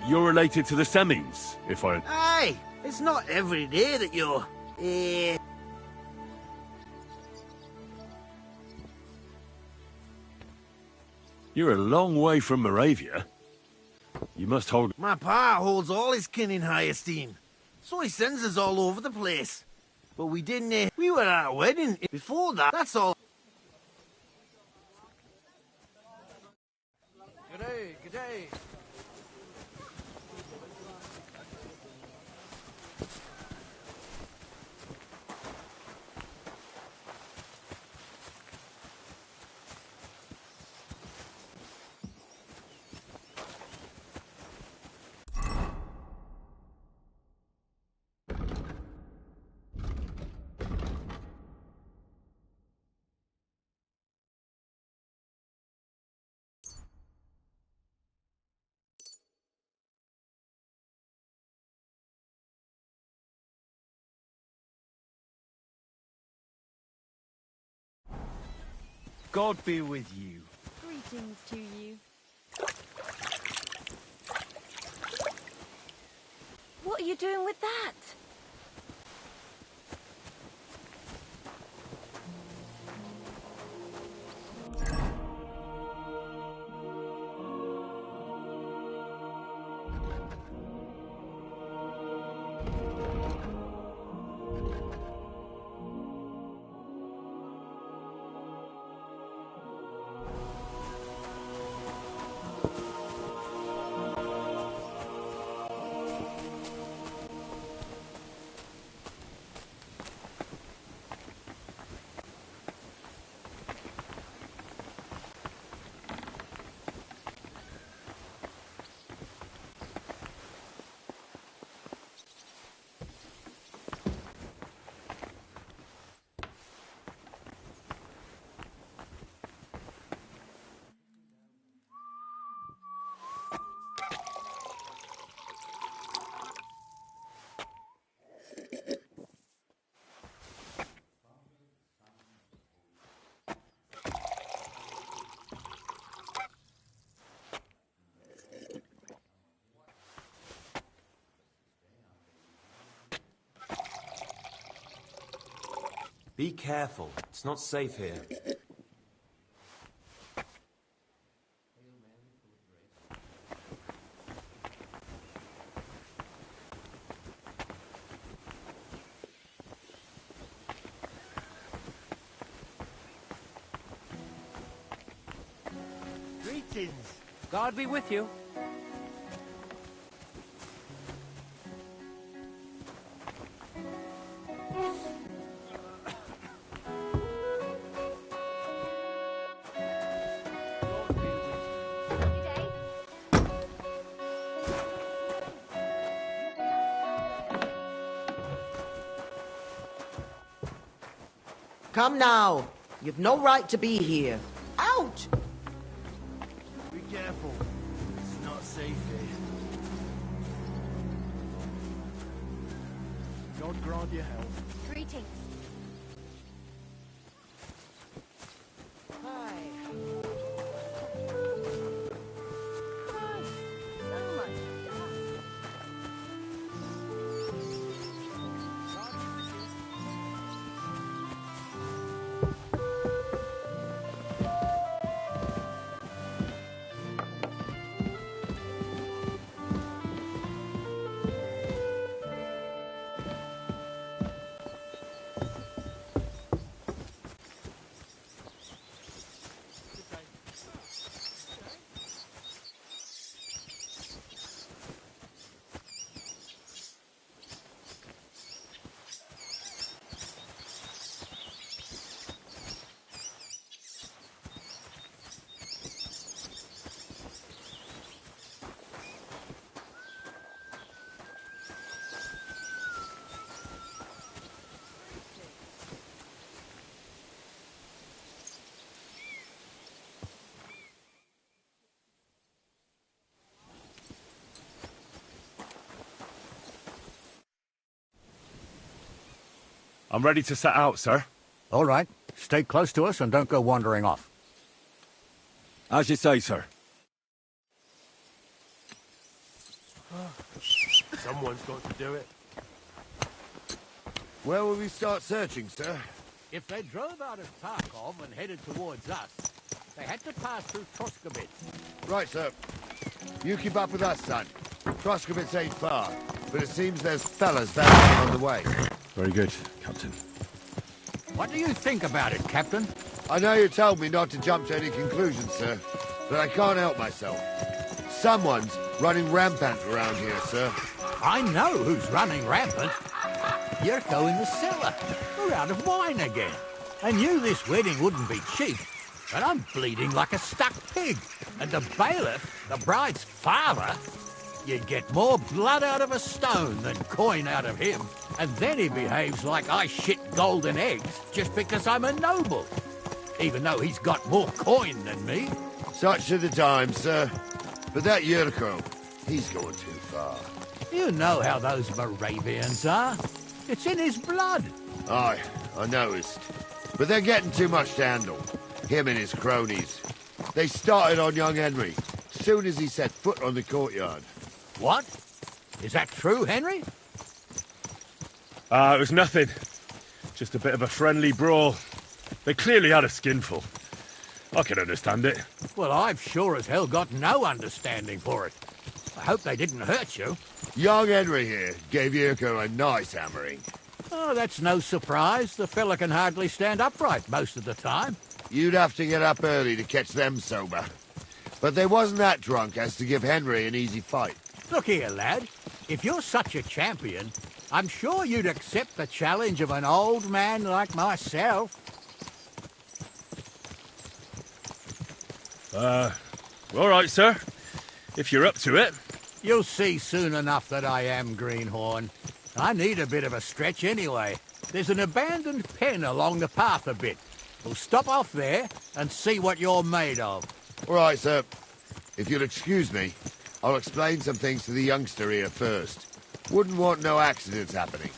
You're related to the Semings, if I... Aye, it's not every day that you're... You're a long way from Moravia. You must hold... My pa holds all his kin in high esteem, so he sends us all over the place. But we didn't... we were at a wedding before that, that's all. G'day, g'day. God be with you. Greetings to you. What are you doing with that? Be careful. It's not safe here. Greetings. God be with you. Come now. You've no right to be here. Out! Be careful. It's not safe here. God grant you health. Greetings. I'm ready to set out, sir. All right. Stay close to us and don't go wandering off. As you say, sir. Someone's got to do it. Where will we start searching, sir? If they drove out of Tarkov and headed towards us, they had to pass through Troskobitz. Right, sir. You keep up with us, son. Troskobitz ain't far, but it seems there's fellas vanishing on the way. Very good, Captain. What do you think about it, Captain? I know you told me not to jump to any conclusions, sir, but I can't help myself. Someone's running rampant around here, sir. I know who's running rampant. Yurko in the cellar. We're out of wine again. I knew this wedding wouldn't be cheap, but I'm bleeding like a stuck pig. And the bailiff, the bride's father, you'd get more blood out of a stone than coin out of him. And then he behaves like I shit golden eggs just because I'm a noble. Even though he's got more coin than me. Such are the times, sir. But that Yurko, he's going too far. You know how those Moravians are. It's in his blood. Aye, I noticed. But they're getting too much to handle. Him and his cronies. They started on young Henry, soon as he set foot on the courtyard. What? Is that true, Henry? It was nothing. Just a bit of a friendly brawl. They clearly had a skinful. I can understand it. Well, I've sure as hell got no understanding for it. I hope they didn't hurt you. Young Henry here gave Yurko a nice hammering. Oh, that's no surprise. The fella can hardly stand upright most of the time. You'd have to get up early to catch them sober. But they wasn't that drunk as to give Henry an easy fight. Look here, lad. If you're such a champion, I'm sure you'd accept the challenge of an old man like myself. All right, sir. If you're up to it. You'll see soon enough that I am, Greenhorn. I need a bit of a stretch anyway. There's an abandoned pen along the path a bit. We'll stop off there and see what you're made of. All right, sir. If you'll excuse me, I'll explain some things to the youngster here first. Wouldn't want no accidents happening.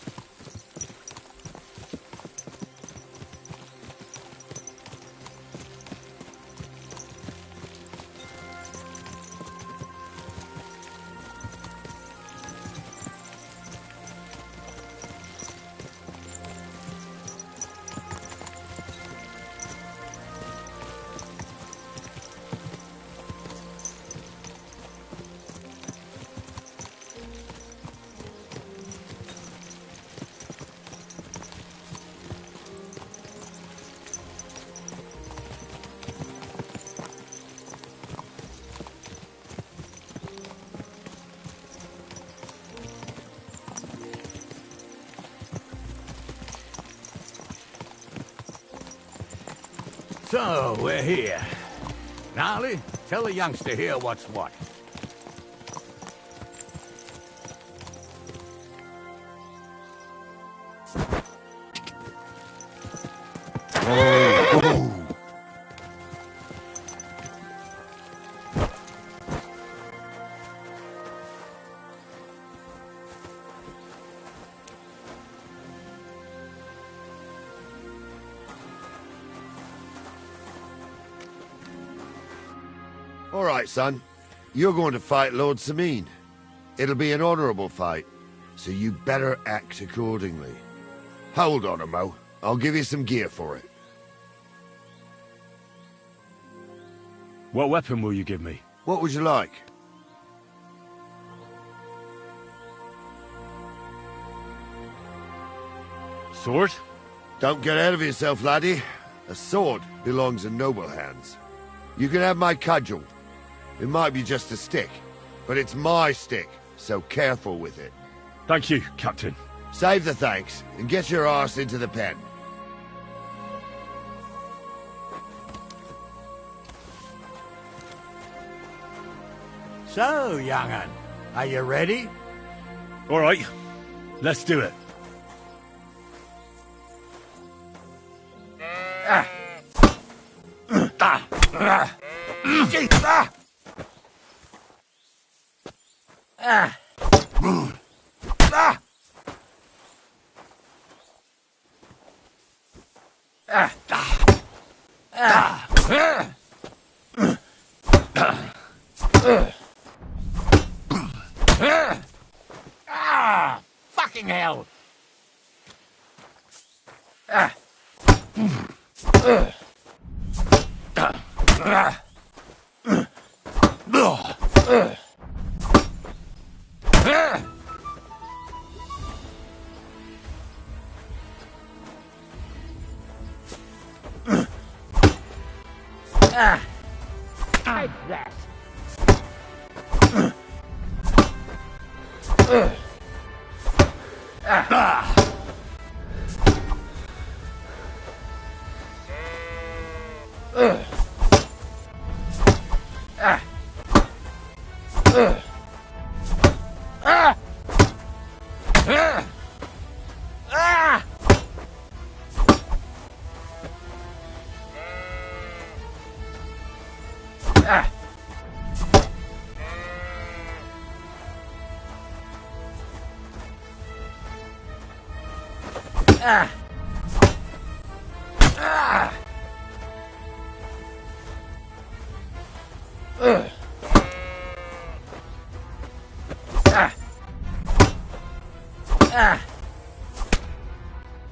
So, we're here. Gnarly, tell the youngster here what's what. All right, son. You're going to fight Lord Sameen. It'll be an honorable fight, so you better act accordingly. Hold on, Mo. I'll give you some gear for it. What weapon will you give me? What would you like? Sword? Don't get ahead of yourself, laddie. A sword belongs in noble hands. You can have my cudgel. It might be just a stick, but it's my stick, so careful with it. Thank you, Captain. Save the thanks, and get your arse into the pen. So, young'un, are you ready? All right, let's do it. Fucking hell! Take that!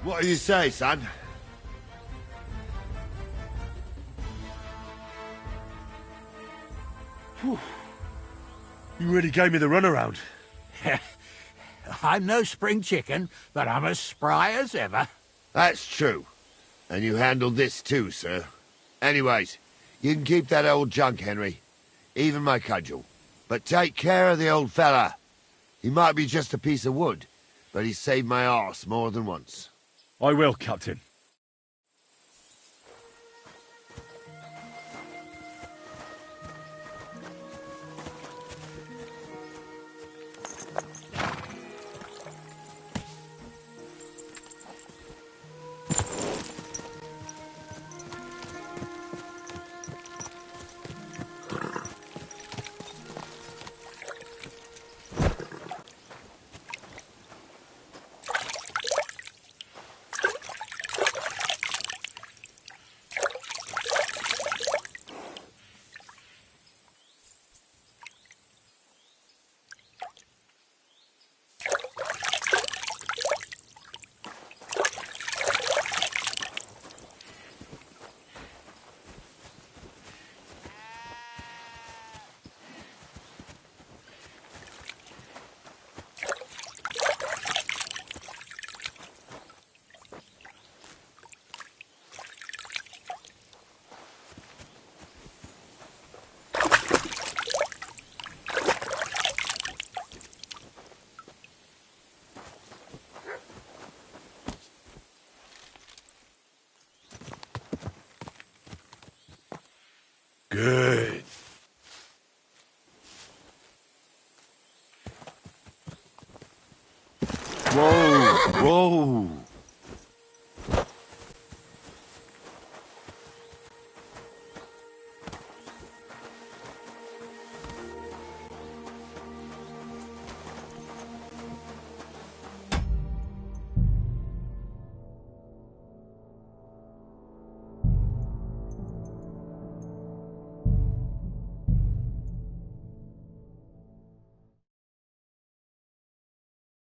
What do you say, son? Whew. You really gave me the runaround. I'm no spring chicken, but I'm as spry as ever. That's true. And you handled this too, sir. Anyways, you can keep that old junk, Henry. Even my cudgel. But take care of the old fella. He might be just a piece of wood, but he saved my arse more than once. I will, Captain. Good. Whoa, whoa.